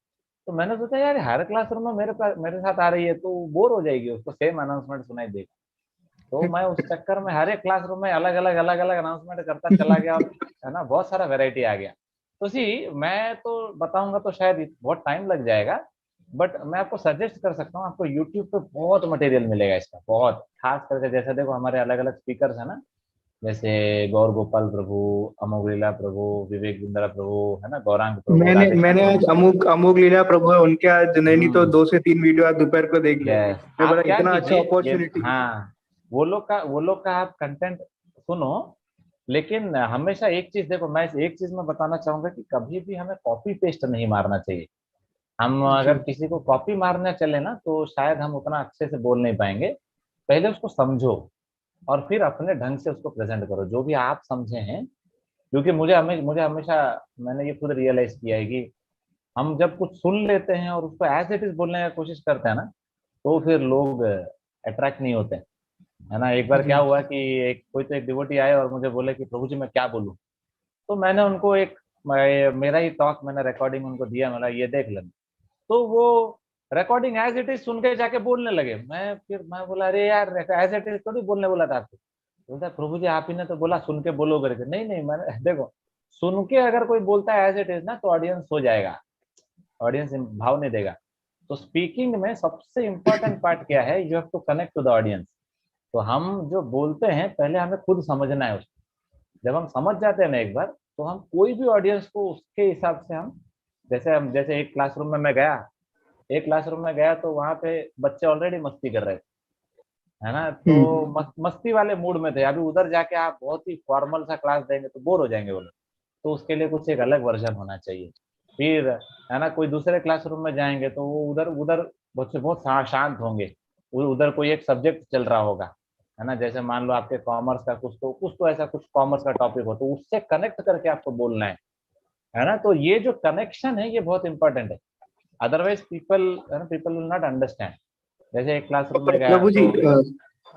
तो मैंने सोचा यार हर क्लासरूम में मेरे साथ आ रही है तो बोर हो जाएगी, उसको सेम अनाउंसमेंट सुनाई देगा। तो मैं उस चक्कर में हर एक क्लासरूम में अलग अलग अनाउंसमेंट करता चला गया, और है ना बहुत सारा वेराइटी आ गया। तो मैं तो बताऊंगा तो शायद बहुत टाइम लग जाएगा, बट मैं आपको सजेस्ट कर सकता हूँ, आपको यूट्यूब पे बहुत मटेरियल मिलेगा इसका, बहुत, खास करके जैसे देखो हमारे अलग अलग स्पीकर्स है ना, जैसे गौर गोपाल प्रभु, अमोघ लीला प्रभु, विवेक बिंद्रा प्रभु, है ना, गौरांग प्रभु, राधेश्याम मैंने आज प्रभु। अमोघ लीला प्रभु है उनके, आज नहीं तो 2 से 3 वीडियो आज दोपहर को देख लिया। यस, मैं आप बोला क्या इतना अच्छा कीजिए ये, अपॉर्चुनिटी। हाँ, वो लोग का आप कंटेंट सुनो, लेकिन हमेशा एक चीज देखो, मैं एक चीज में बताना चाहूंगा कि कभी भी हमें कॉपी पेस्ट नहीं मारना चाहिए। हम अच्छा। अगर किसी को कॉपी मारने चले ना तो शायद हम उतना अच्छे से बोल नहीं पाएंगे। पहले उसको समझो, और फिर अपने ढंग से उसको प्रेजेंट करो जो भी आप समझे हैं। क्योंकि मुझे हमेशा मैंने ये खुद रियलाइज किया है कि हम जब कुछ सुन लेते हैं और उसको एज इट इज बोलने की कोशिश करते हैं ना, तो फिर लोग अट्रैक्ट नहीं होते, है ना। एक बार क्या जी हुआ कि एक डिवोटी आए और मुझे बोले कि प्रभु जी मैं क्या बोलूं। तो मैंने उनको मेरा ही टॉक मैंने रिकॉर्डिंग उनको दिया, मैंने ये देख लेना। तो वो रिकॉर्डिंग एज इट इज सुन के जाके बोलने लगे। मैं बोला अरे यार एज इट इज थोड़ी बोलने बोला था आपको। बोलता है प्रभु जी आप ही ने तो बोला सुन के बोलो करके। नहीं नहीं, मैंने देखो सुन के अगर कोई बोलता है एज इट इज ना तो ऑडियंस हो जाएगा, ऑडियंस भाव नहीं देगा। तो स्पीकिंग में सबसे इंपॉर्टेंट पार्ट क्या है, you have to connect to the audience. तो हम जो बोलते हैं पहले हमें खुद समझना है उसको। जब हम समझ जाते हैं ना एक बार, तो हम कोई भी ऑडियंस को उसके हिसाब से हम जैसे एक क्लासरूम में गया तो वहां पे बच्चे ऑलरेडी मस्ती कर रहे थे, है ना। तो मस्ती वाले मूड में थे। अभी उधर जाके आप बहुत ही फॉर्मल सा क्लास देंगे तो बोर हो जाएंगे वो लोग। तो उसके लिए कुछ एक अलग वर्जन होना चाहिए। फिर है ना, कोई दूसरे क्लासरूम में जाएंगे तो वो उधर उधर बच्चे बहुत शांत होंगे। उधर कोई एक सब्जेक्ट चल रहा होगा, है ना। जैसे मान लो आपके कॉमर्स का कुछ तो ऐसा कुछ कॉमर्स का टॉपिक हो, तो उससे कनेक्ट करके आपको बोलना है ना। तो ये जो कनेक्शन है ये बहुत इंपॉर्टेंट है। Otherwise people will not understand. जैसे एक क्लासरूम में गया प्रभु जी, तो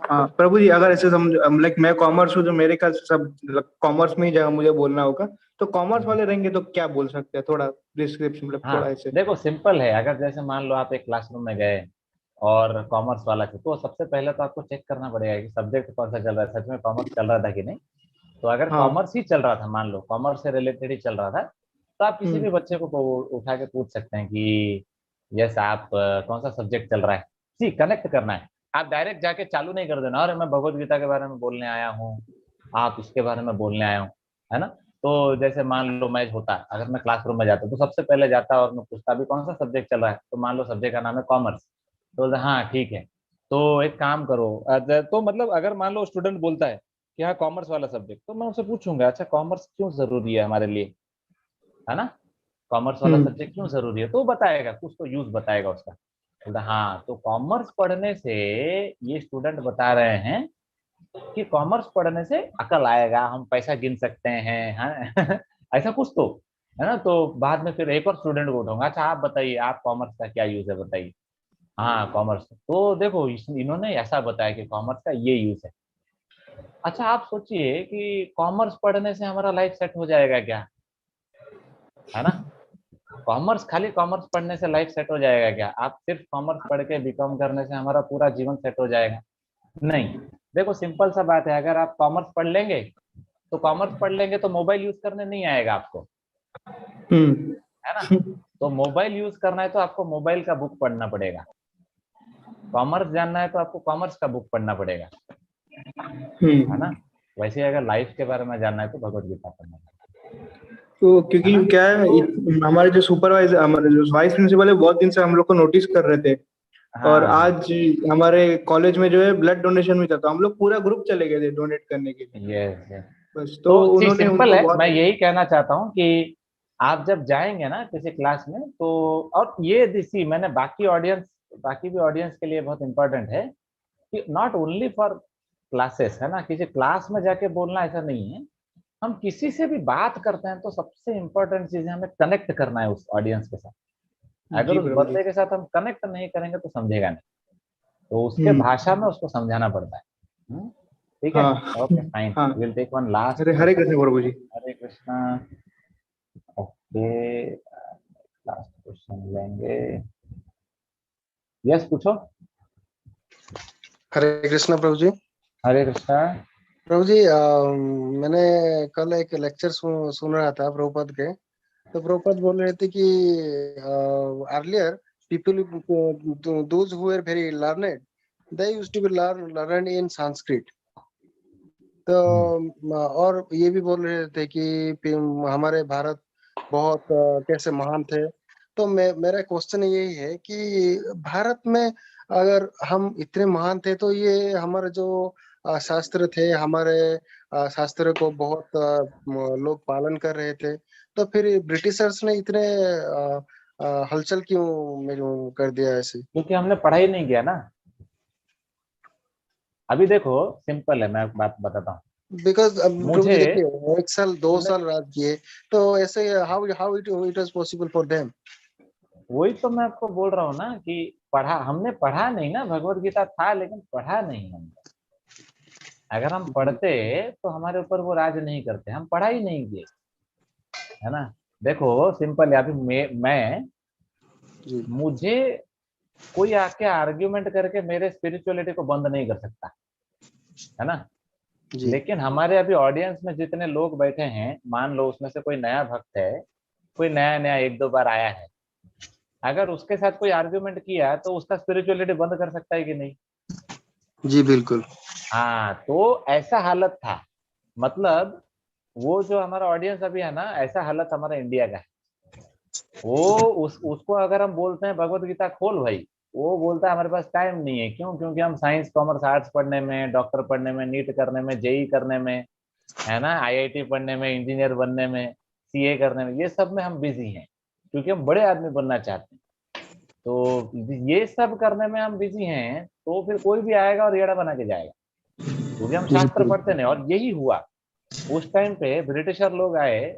हाँ प्रभु जी, अगर ऐसे समझ लाइक मैं कॉमर्स हूँ, जो मेरे ख्याल से सब कॉमर्स में ही जगह मुझे बोलना होगा, तो कॉमर्स वाले रहेंगे तो क्या बोल सकते हैं, थोड़ा डिस्क्रिप्शन मतलब हाँ थोड़ा ऐसे। देखो सिंपल है। अगर जैसे मान लो आप एक क्लासरूम में गए और कॉमर्स वाला थे, तो सबसे पहले तो आपको चेक करना पड़ेगा कि सब्जेक्ट कौन सा चल रहा है, सच में कॉमर्स चल रहा था कि नहीं। तो अगर हाँ। कॉमर्स ही चल रहा था, मान लो कॉमर्स से रिलेटेड ही चल रहा था, तो आप किसी भी बच्चे को उठा के पूछ सकते हैं कि यस आप कौन सा सब्जेक्ट चल रहा है। सी कनेक्ट करना है। आप डायरेक्ट जाके चालू नहीं कर देना, अरे मैं भगवत गीता के बारे में बोलने आया हूँ, आप इसके बारे में बोलने आया हूँ, है ना। तो जैसे मान लो मैं होता, अगर मैं क्लासरूम में जाता तो सबसे पहले जाता और मैं पूछता अभी कौन सा सब्जेक्ट चल रहा है। तो मान लो सब्जेक्ट का नाम है कॉमर्स। तो बोलते हाँ ठीक है, तो एक काम करो। तो मतलब अगर मान लो स्टूडेंट बोलता है कि हाँ कॉमर्स वाला सब्जेक्ट, तो मैं उसे पूछूंगा अच्छा कॉमर्स क्यों जरूरी है हमारे लिए, है ना। कॉमर्स वाला सब्जेक्ट क्यों जरूरी है, तो वो बताएगा, कुछ तो यूज बताएगा उसका। बोलता हाँ तो कॉमर्स पढ़ने से, ये स्टूडेंट बता रहे हैं कि कॉमर्स पढ़ने से अकल आएगा, हम पैसा गिन सकते हैं, हाँ ऐसा कुछ तो, है ना। तो बाद में फिर एक और स्टूडेंट को उठाऊंगा, अच्छा आप बताइए आप कॉमर्स का क्या यूज है बताइए। हाँ कॉमर्स, तो देखो इन्होंने ऐसा बताया कि कॉमर्स का ये यूज है। अच्छा आप सोचिए कि कॉमर्स पढ़ने से हमारा लाइफ सेट हो जाएगा क्या, है ना। खाली कॉमर्स पढ़ने से लाइफ सेट हो जाएगा क्या, आप सिर्फ कॉमर्स पढ़ के बीकॉम करने से हमारा पूरा जीवन सेट हो जाएगा, नहीं। देखो सिंपल सा बात है, अगर आप कॉमर्स पढ़ लेंगे तो मोबाइल यूज करने नहीं आएगा आपको, है ना। तो मोबाइल यूज करना है तो आपको मोबाइल का बुक पढ़ना पड़ेगा। कॉमर्स जानना है तो आपको कॉमर्स का बुक पढ़ना पड़ेगा, है ना। वैसे अगर लाइफ के बारे में जानना है तो भगवत गीता पढ़ना पड़ेगा। तो क्योंकि क्या है, हमारे जो सुपरवाइजर, हमारे जो वाइस प्रिंसिपल है, बहुत दिन से हम लोग को नोटिस कर रहे थे। और हाँ आज हमारे कॉलेज में जो है ब्लड डोनेशन भी था, तो हम लोग पूरा ग्रुप चले गए थे डोनेट करने के लिए। यस। बस तो तो चीज उन्होंने सिंपल उनको है, बहुत। मैं यही कहना चाहता हूँ कि आप जब जाएंगे ना किसी क्लास में, तो और ये दिसी मैंने बाकी भी ऑडियंस के लिए बहुत इंपॉर्टेंट है कि नॉट ओनली फॉर क्लासेस, है ना। किसी क्लास में जाके बोलना ऐसा नहीं है। हम किसी से भी बात करते हैं तो सबसे इंपॉर्टेंट चीज है हमें कनेक्ट करना है उस ऑडियंस के साथ। अगर जी उस प्रभु जी। बंदे के साथ हम कनेक्ट नहीं करेंगे तो समझेगा नहीं। तो उसके भाषा हम्म। में उसको समझाना पड़ता है। ठीक है। हाँ। ओके फाइन, हाँ। Will take one last Hare Hare Krishna प्रभु जी। Hare Krishna. Okay, last question लेंगे। यस पूछो। हरे कृष्णा प्रभु जी। हरे कृष्णा। प्रभु जी, मैंने कल एक लेक्चर सुन रहा था प्रभुपद के। तो प्रभुपद बोल रहे थे कि earlier people those who are very learned, they used to be learn in Sanskrit. तो और ये भी बोल रहे थे कि हमारे भारत बहुत कैसे महान थे। तो मेरा क्वेश्चन यही है कि भारत में अगर हम इतने महान थे, तो ये हमारे जो शास्त्र थे, हमारे शास्त्र को बहुत लोग पालन कर रहे थे, तो फिर ब्रिटिशर्स ने इतने हलचल क्यों कर दिया ऐसे? क्योंकि हमने पढ़ाई नहीं किया ना। अभी देखो सिंपल है, मैं एक बात बताता हूँ। बिकॉज मुझे देखिए 1 साल 2 साल राज किए, तो ऐसे how how it was possible for them? वही तो मैं आपको बोल रहा हूँ ना कि हमने पढ़ा नहीं ना, भगवत गीता था लेकिन पढ़ा नहीं हमने। अगर हम पढ़ते तो हमारे ऊपर वो राज नहीं करते, हम पढ़ा ही नहीं किए, है ना। देखो सिंपल है, अभी मैं मुझे कोई आके आर्ग्यूमेंट करके मेरे स्पिरिचुअलिटी को बंद नहीं कर सकता, है ना। लेकिन हमारे अभी ऑडियंस में जितने लोग बैठे हैं, मान लो उसमें से कोई नया भक्त है, कोई नया नया 1-2 बार आया है, अगर उसके साथ कोई आर्ग्यूमेंट किया तो उसका स्पिरिचुअलिटी बंद कर सकता है कि नहीं? जी बिल्कुल। हाँ, तो ऐसा हालत था। मतलब वो जो हमारा ऑडियंस अभी है ना, ऐसा हालत हमारा इंडिया का है। वो उसको अगर हम बोलते हैं भगवत गीता खोल भाई, वो बोलता है हमारे पास टाइम नहीं है। क्यों? क्योंकि हम साइंस कॉमर्स आर्ट्स पढ़ने में, डॉक्टर पढ़ने में, नीट करने में, जेई करने में, है ना, आईआईटी पढ़ने में, इंजीनियर बनने में, सीए करने में, ये सब में हम बिजी हैं क्योंकि हम बड़े आदमी बनना चाहते हैं। तो ये सब करने में हम बिजी हैं, तो फिर कोई भी आएगा और येड़ा बना के जाएगा, क्योंकि हम शास्त्र पढ़ते नहीं। और यही हुआ उस टाइम पे, ब्रिटिशर लोग आए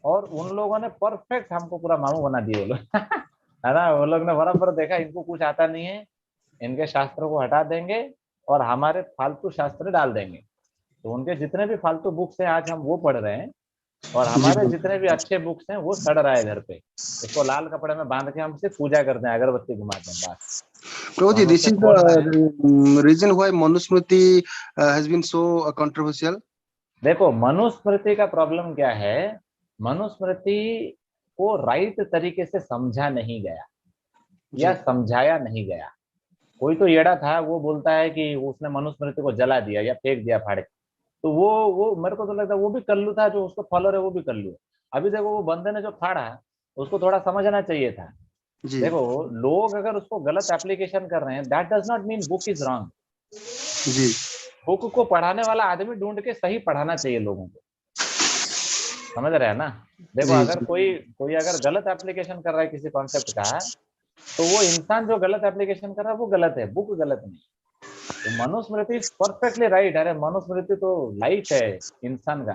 और उन लोगों ने परफेक्ट हमको पूरा मामू बना दिए वो लोग है ना। वो लोग ने बराबर देखा इनको कुछ आता नहीं है, इनके शास्त्रों को हटा देंगे और हमारे फालतू शास्त्र डाल देंगे। तो उनके जितने भी फालतू बुक्स हैं आज हम वो पढ़ रहे हैं, और हमारे जितने भी अच्छे बुक्स हैं वो सड़ रहा है घर पे। उसको लाल कपड़े में बांध के हम सिर्फ पूजा करते हैं, अगरबत्ती घुमाते हैं बस। प्रभु जी, this is the reason why Manusmriti has been so controversial. देखो मनुस्मृति का प्रॉब्लम क्या है, मनुस्मृति को राइट तरीके से समझा नहीं गया या समझाया नहीं गया। कोई तो येड़ा था, वो बोलता है कि उसने मनुस्मृति को जला दिया या फेंक दिया फाड़ के। तो वो मेरे को तो लगता है वो भी कल्लू था, जो उसको फॉलोअर है वो भी कल्लू है। अभी देखो वो बंदे ने जो फाड़ा उसको थोड़ा समझना चाहिए था। देखो लोग अगर उसको गलत एप्लीकेशन कर रहे हैं, that does not mean book is wrong. जी, बुक को पढ़ाने वाला आदमी ढूंढ के सही पढ़ाना चाहिए लोगों को, समझ रहे हैं ना। देखो अगर कोई अगर गलत एप्लीकेशन कर रहा है किसी कॉन्सेप्ट का, तो वो इंसान जो गलत एप्लीकेशन कर रहा है वो गलत है, बुक गलत नहीं। तो मनुस्मृति परफेक्टली राइट। अरे मनुस्मृति तो लाइफ है इंसान का,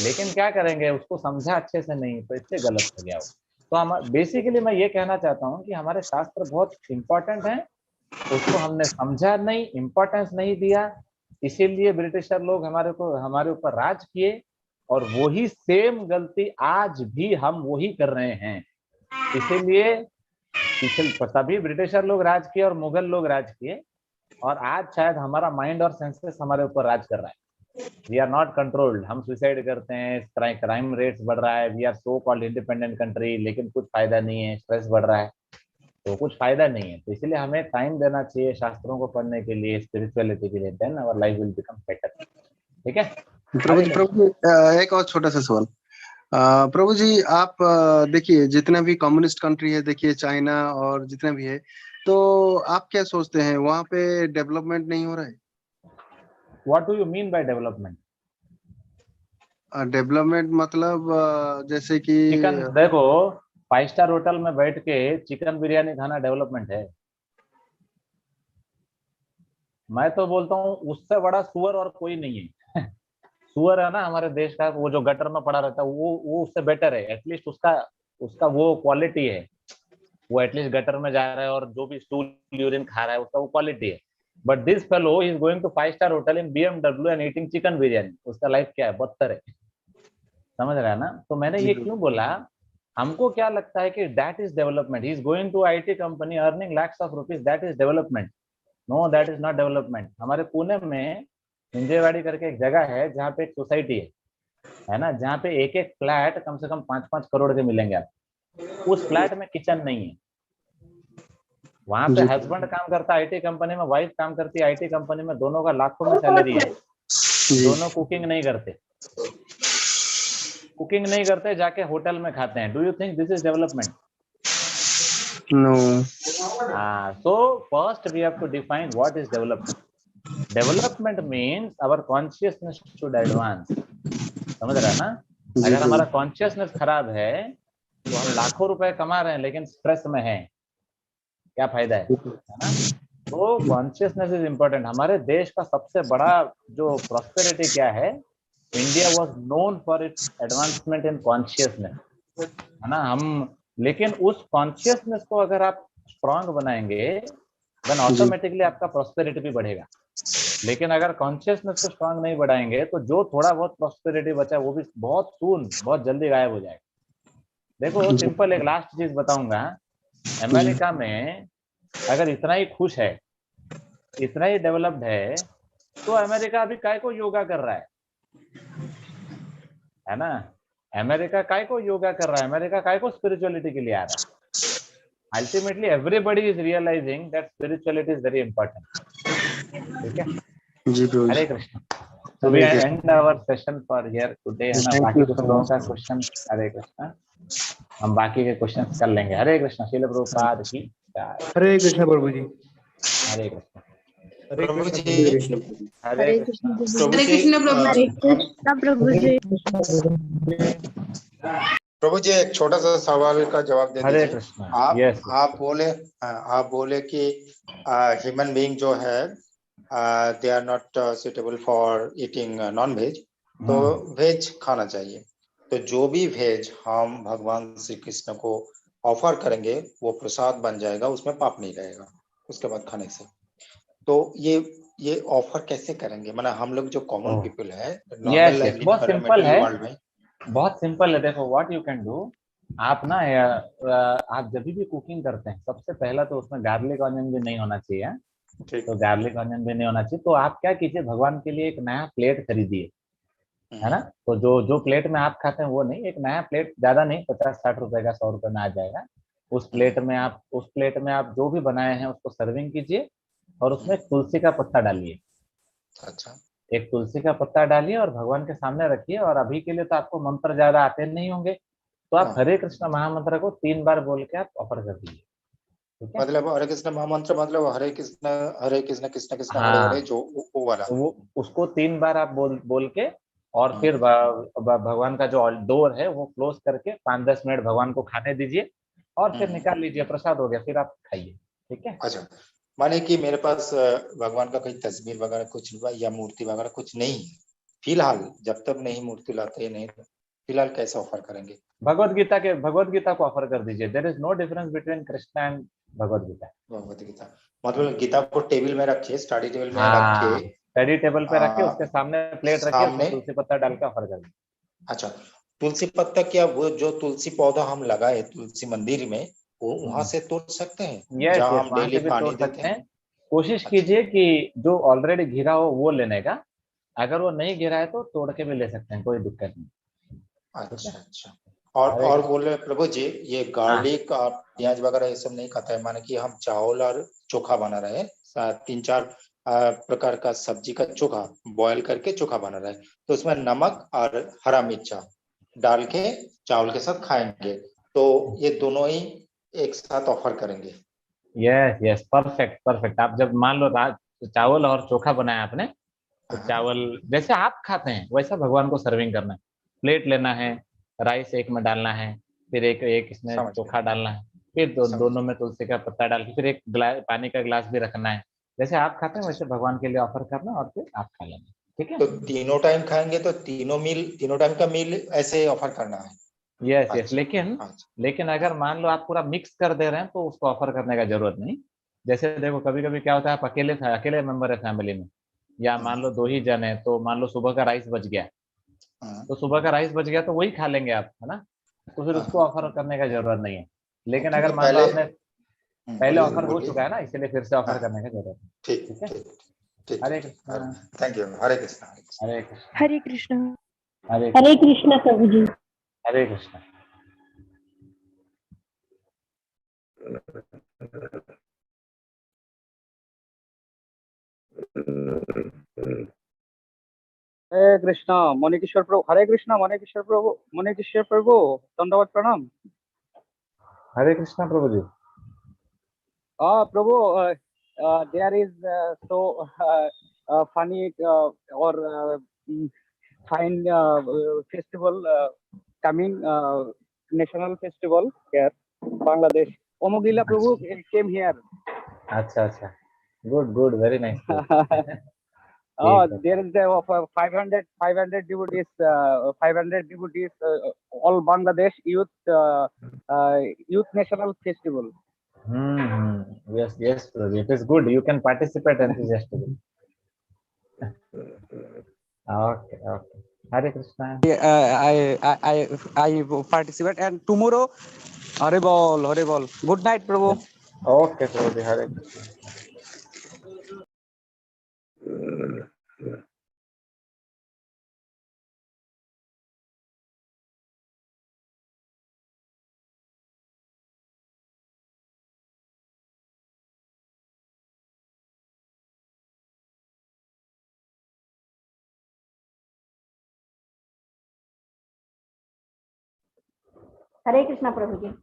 लेकिन क्या करेंगे, उसको समझा अच्छे से नहीं, तो इससे गलत हो गया वो। तो हम बेसिकली मैं ये कहना चाहता हूँ कि हमारे शास्त्र बहुत इंपॉर्टेंट हैं, उसको हमने समझा नहीं, इंपॉर्टेंस नहीं दिया, इसीलिए ब्रिटिशर लोग हमारे ऊपर राज किए। और वही सेम गलती आज भी हम वही कर रहे हैं। इसीलिए तभी ब्रिटिशर लोग राज किए और मुगल लोग राज किए, और आज शायद हमारा माइंड और सेंसेस हमारे ऊपर राज कर रहा है। वी आर नॉट कंट्रोल्ड, हम सुसाइड करते हैं, क्राइम रेट्स बढ़ रहा है, we are so called independent country, लेकिन कुछ फायदा नहीं है, स्ट्रेस बढ़ रहा है, तो कुछ फायदा नहीं है। तो इसलिए हमें टाइम देना चाहिए शास्त्रों को पढ़ने के लिए, स्पिरिचुअलिटी के लिए, then our life will become better. ठीक है प्रभु जी, एक और छोटा सा सवाल। प्रभु जी, आप देखिए जितने भी कम्युनिस्ट कंट्री है, देखिए चाइना और जितने भी है, तो आप क्या सोचते हैं वहाँ पे डेवलपमेंट नहीं हो रहा है? What do you mean by development? Development मतलब जैसे कि चिकन, देखो 5 स्टार होटल में बैठ के चिकन बिरयानी खाना डेवलपमेंट है? मैं तो बोलता हूँ उससे बड़ा सुअर और कोई नहीं है सुअर है ना हमारे देश का, वो जो गटर में पड़ा रहता है, वो उससे बेटर है। एटलीस्ट उसका वो क्वालिटी है, वो एटलीस्ट गटर में जा रहा है और जो भी स्टूल यूरिन खा रहा है उसका वो क्वालिटी है। But this fellow is going to 5 star hotel in BMW and eating chicken biryani, उसका लाइफ क्या है, बदतर है। समझ रहा है ना। तो मैंने ये क्यों बोला, हमको क्या लगता है कि that is development, he is going to IT company earning lakhs of rupees, that is development. No, that is not development. हमारे पुणे में हिंजेवाड़ी करके एक जगह है जहाँ पे एक सोसाइटी है ना, जहाँ पे एक एक फ्लैट कम से कम 5-5 करोड़ के मिलेंगे आपको। उस फ्लैट में किचन नहीं है, वहां पे हस्बैंड काम करता है IT कंपनी में, वाइफ काम करती है IT कंपनी में, दोनों का लाखों में सैलरी है, दोनों कुकिंग नहीं करते, जाके होटल में खाते हैं। Do you think this is development? No. So first we have to define what is development. Development means our consciousness should advance. समझ रहा है ना। अगर हमारा कॉन्शियसनेस खराब है तो हम लाखों रुपए कमा रहे हैं लेकिन स्ट्रेस में हैं, क्या फायदा है ना। तो कॉन्शियसनेस इज इम्पोर्टेंट। हमारे देश का सबसे बड़ा जो प्रॉस्पेरिटी क्या है, India was known for its advancement in consciousness, है ना। हम लेकिन उस कॉन्शियसनेस को अगर आप स्ट्रांग बनाएंगे देन ऑटोमेटिकली आपका प्रॉस्पेरिटी भी बढ़ेगा। लेकिन अगर कॉन्शियसनेस को स्ट्रांग नहीं बढ़ाएंगे तो जो थोड़ा बहुत प्रॉस्पेरिटी बचा है वो भी बहुत सून, बहुत जल्दी गायब हो जाएगा। देखो सिंपल एक लास्ट चीज बताऊंगा, अमेरिका में अगर इतना ही खुश है, इतना ही डेवलप्ड है, तो अमेरिका अभी काय को योगा कर रहा है ना। अमेरिका काय को योगा कर रहा है, अमेरिका काय को स्पिरिचुअलिटी के लिए आ रहा है। Ultimately everybody is realising that spirituality is very important. ठीक है जी प्रभु हरे Krishna. So we end our session for here today, है ना। बाकी कुछ लोगों का क्वेश्चन, हरे कृष्ण, हम बाकी के क्वेश्चन कर लेंगे। हरे कृष्ण। श्रील प्रभुपाद की जय। हरे कृष्ण प्रभु जी। हरे कृष्ण। हरे प्रभु कृष्ण जी। हरे कृष्ण। हरे कृष्ण प्रभु जी। प्रभु जी एक छोटा सा सवाल का जवाब दे हरे दीजिए। कृष्ण। आप बोले कि ह्यूमन बीइंग जो है they are not suitable for eating non veg, तो वेज खाना चाहिए। तो जो भी वेज हम भगवान श्री कृष्ण को ऑफर करेंगे वो प्रसाद बन जाएगा, उसमें पाप नहीं रहेगा उसके बाद खाने से। तो ये ऑफर कैसे करेंगे? मतलब हम लोग जो कॉमन पीपल है, नॉर्मल लाइफ बहुत सिंपल है, वर्ल्ड में बहुत सिंपल है। देखो व्हाट यू कैन डू, आप ना आप जब भी कुकिंग करते हैं सबसे पहला तो उसमें गार्लिक ऑनियन भी नहीं होना चाहिए। तो गार्लिक ऑनियन भी नहीं होना चाहिए। तो आप क्या कीजिए, भगवान के लिए एक नया प्लेट खरीदिए, है ना। तो जो प्लेट में आप खाते हैं वो नहीं, एक नया प्लेट, ज्यादा नहीं, 50-60 रुपए का, 100 रुपए में आ जाएगा। उस प्लेट में आप जो भी बनाए हैं उसको सर्विंग कीजिए और उसमें तुलसी का पत्ता डालिए। अच्छा। एक तुलसी का पत्ता डालिए और भगवान के सामने रखिए। और अभी के लिए तो आपको मंत्र ज्यादा आते नहीं होंगे, तो आप हरे कृष्ण महामंत्र को 3 बार बोल के आप ऑफर कर दीजिए। ठीक है, मतलब हरे कृष्ण महामंत्र, मतलब हरे कृष्ण कृष्ण कृष्ण हरे हाँ, हरे, जो वो वाला। तो वो उसको 3 बार आप बोल के और फिर भगवान का जो डोर है वो क्लोज करके 5-10 मिनट भगवान को खाने दीजिए और फिर निकाल लीजिए, प्रसाद हो गया, फिर आप खाइए। ठीक है। अच्छा, माने कि मेरे पास भगवान का कोई तस्वीर वगैरह कुछ या मूर्ति वगैरह कुछ नहीं है फिलहाल, जब तक नहीं मूर्ति लाते नहीं, फिलहाल कैसे ऑफर करेंगे? भगवत गीता को ऑफर कर दीजिए। There is no difference between Krishna and Bhagavad Gita. मतलब गीता को टेबल में रखिए, स्टडी टेबल में हाँ, रखिए, स्टडी टेबल पे रखिए, उसके सामने प्लेट रखिए, उसमें सामने। तुलसी पत्ता डाल के ऑफर कर दीजिए। अच्छा, तुलसी पत्ता क्या वो जो तुलसी पौधा हम लगाए तुलसी मंदिर में, वो वहां से तोड़ सकते हैं? यस जहाँ यस, हम वहां डेली से भी पानी तोड़ देते सकते हैं। हैं। कोशिश कीजिए कि जो ऑलरेडी घिरा हो वो लेने का, अगर वो नहीं घिरा है तो तोड़ के भी ले सकते हैं, कोई दिक्कत नहीं। अच्छा अच्छा। और बोल रहे प्रभु जी, ये गार्लिक और प्याज वगैरह ये सब नहीं खाता है? माने कि हम चावल और चोखा बना रहे हैं, 3-4 प्रकार का सब्जी का चोखा बॉयल करके चोखा बना रहे हैं, तो उसमें नमक और हरा मिर्चा डाल के चावल के साथ खाएंगे, तो ये दोनों ही एक साथ ऑफर करेंगे? Yes yes, perfect. आप जब मान लो चावल और चोखा बनाया आपने, तो चावल जैसे आप खाते हैं वैसा भगवान को सर्विंग करना है। प्लेट लेना है, राइस एक में डालना है, फिर एक इसमें चोखा डालना है, फिर दोनों में तुलसी का पत्ता डाल के फिर एक पानी का गिलास भी रखना है। जैसे आप खाते हैं वैसे भगवान के लिए ऑफर करना और फिर आप खा लेना। ठीक है। तो तीनों टाइम खाएंगे तो तीनों टाइम का मील ऐसे ऑफर करना है? यस, लेकिन अगर मान लो आप पूरा मिक्स कर दे रहे हैं तो उसको ऑफर करने का जरूरत नहीं। जैसे देखो कभी कभी क्या होता है, आप अकेले मेंबर है फैमिली में, या मान लो 2 ही जन है, तो मान लो सुबह का राइस बच गया, तो सुबह का राइस बच गया तो वही खा लेंगे आप, है ना। तो फिर उसको ऑफर करने का जरूरत नहीं है। लेकिन अगर मान लो आपने पहले ऑफर हो चुका है ना, इसलिए फिर से ऑफर करने का जरूरत है। ठीक है। हरे कृष्ण। Thank you. हरे कृष्ण। हरे कृष्ण। हरे कृष्ण। हरे कृष्ण प्रभु जी। हरे कृष्ण। हरे कृष्णा मणिकेश्वर प्रभु। हरे कृष्णा मणिकेश्वर प्रभु, दंडवत प्रणाम। हरे कृष्णा प्रभु जी। प्रभु, there is so funny or fine festival coming, national festival here, Bangladesh. Omogila Prabhu came here. अच्छा। Good, very nice. Oh, ठीक है। there is the 500 devotees, 500 devotees, all Bangladesh youth national festival. Yes, Prabhuji, it is good. You can participate enthusiastically. Okay. Hare Krishna. I participate, and tomorrow, Hare Bol. Good night, Prabhu. Okay, Prabhuji, Hare Krishna. हरे कृष्णा प्रभु जी।